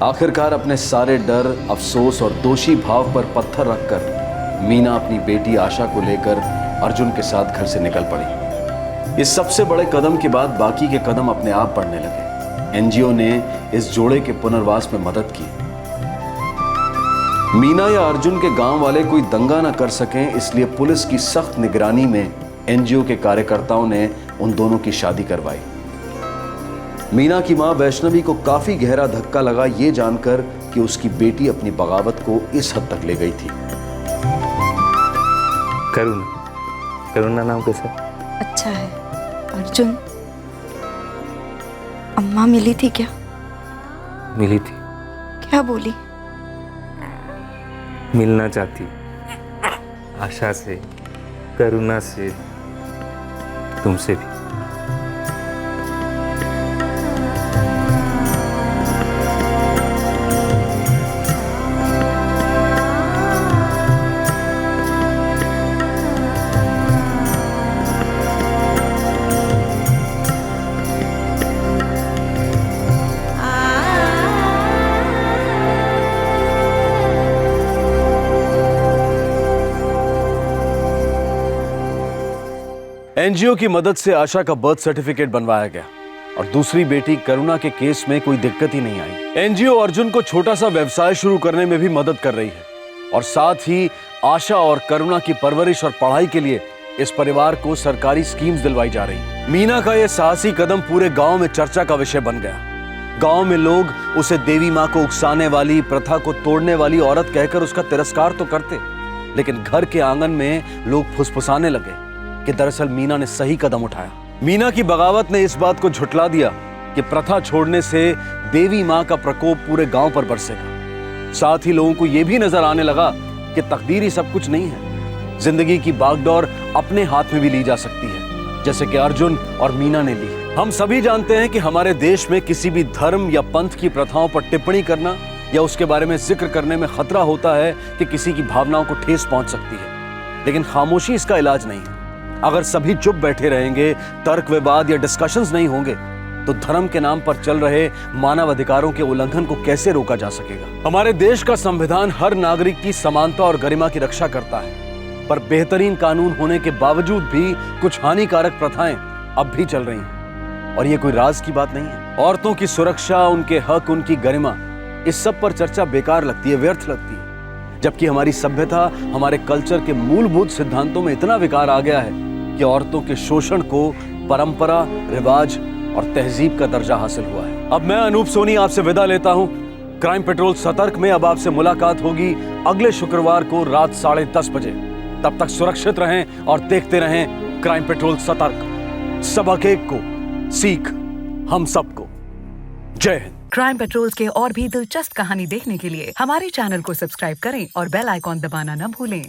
आखिरकार अपने सारे डर, अफसोस और दोषी भाव पर पत्थर रखकर मीना अपनी बेटी आशा को लेकर अर्जुन के साथ घर से निकल पड़ी। इस सबसे बड़े कदम के बाद बाकी के कदम अपने आप बढ़ने लगे। एनजीओ ने इस जोड़े के पुनर्वास में मदद की। मीना या अर्जुन के गांव वाले कोई दंगा न कर सकें, इसलिए पुलिस की सख्त निगरानी में एनजीओ के कार्यकर्ताओं ने उन दोनों की शादी करवाई। मीना की मां वैष्णवी को काफी गहरा धक्का लगा ये जानकर कि उसकी बेटी अपनी बगावत को इस हद तक ले गई थी। करुणा नाम कैसा? अच्छा है। अर्जुन, अम्मा मिली थी क्या? मिली थी। क्या बोली? मिलना चाहती, आशा से, करुणा से, तुमसे भी। एनजीओ की मदद से आशा का बर्थ सर्टिफिकेट बनवाया गया और दूसरी बेटी करुणा के केस में कोई दिक्कत ही नहीं आई। एनजीओ अर्जुन को छोटा सा व्यवसाय शुरू करने में भी मदद कर रही है और साथ ही आशा और करुणा की परवरिश और पढ़ाई के लिए इस परिवार को सरकारी स्कीम्स दिलवाई जा रही है। मीना का यह साहसी कदम पूरे गांव में चर्चा का विषय बन गया। गांव में लोग उसे देवी मां को उकसाने वाली, प्रथा को तोड़ने वाली औरत कहकर उसका तिरस्कार तो करते, लेकिन घर के आंगन में लोग फुसफुसाने लगे कि दरअसल मीना ने सही कदम उठाया। मीना की बगावत ने इस बात को झुठला दिया कि प्रथा छोड़ने से देवी मां का प्रकोप पूरे गांव पर बरसेगा। साथ ही लोगों को यह भी नजर आने लगा कि तकदीर ही सब कुछ नहीं है, जिंदगी की बागडोर अपने हाथ में भी ली जा सकती है, जैसे कि अर्जुन और मीना ने ली। हम सभी जानते हैं कि हमारे देश में किसी भी धर्म या पंथ की प्रथाओं पर टिप्पणी करना या उसके बारे में जिक्र करने में खतरा होता है कि किसी की भावनाओं को ठेस पहुंच सकती है, लेकिन खामोशी इसका इलाज नहीं है। अगर सभी चुप बैठे रहेंगे, तर्क विवाद या डिस्कशंस नहीं होंगे, तो धर्म के नाम पर चल रहे मानव अधिकारों के उल्लंघन को कैसे रोका जा सकेगा? हमारे देश का संविधान हर नागरिक की समानता और गरिमा की रक्षा करता है, पर बेहतरीन कानून होने के बावजूद भी कुछ हानिकारक प्रथाएं अब भी चल रही हैं, और ये कोई राज की बात नहीं है। औरतों की सुरक्षा, उनके हक, उनकी गरिमा, इस सब पर चर्चा बेकार लगती है, व्यर्थ लगती है, जबकि हमारी सभ्यता, हमारे कल्चर के मूलभूत सिद्धांतों में इतना विकार आ गया है कि औरतों के शोषण को परंपरा, रिवाज और तहजीब का दर्जा हासिल हुआ है। अब मैं अनूप सोनी आपसे विदा लेता हूं। क्राइम पेट्रोल सतर्क में अब आपसे मुलाकात होगी अगले शुक्रवार को रात 10:30 बजे। तब तक सुरक्षित रहें और देखते रहें क्राइम पेट्रोल सतर्क। सबक एक को, सीख हम सबको। जय हिंद। क्राइम पेट्रोल के और भी दिलचस्प कहानी देखने के लिए हमारे चैनल को सब्सक्राइब करें और बेल आइकॉन दबाना न भूलें।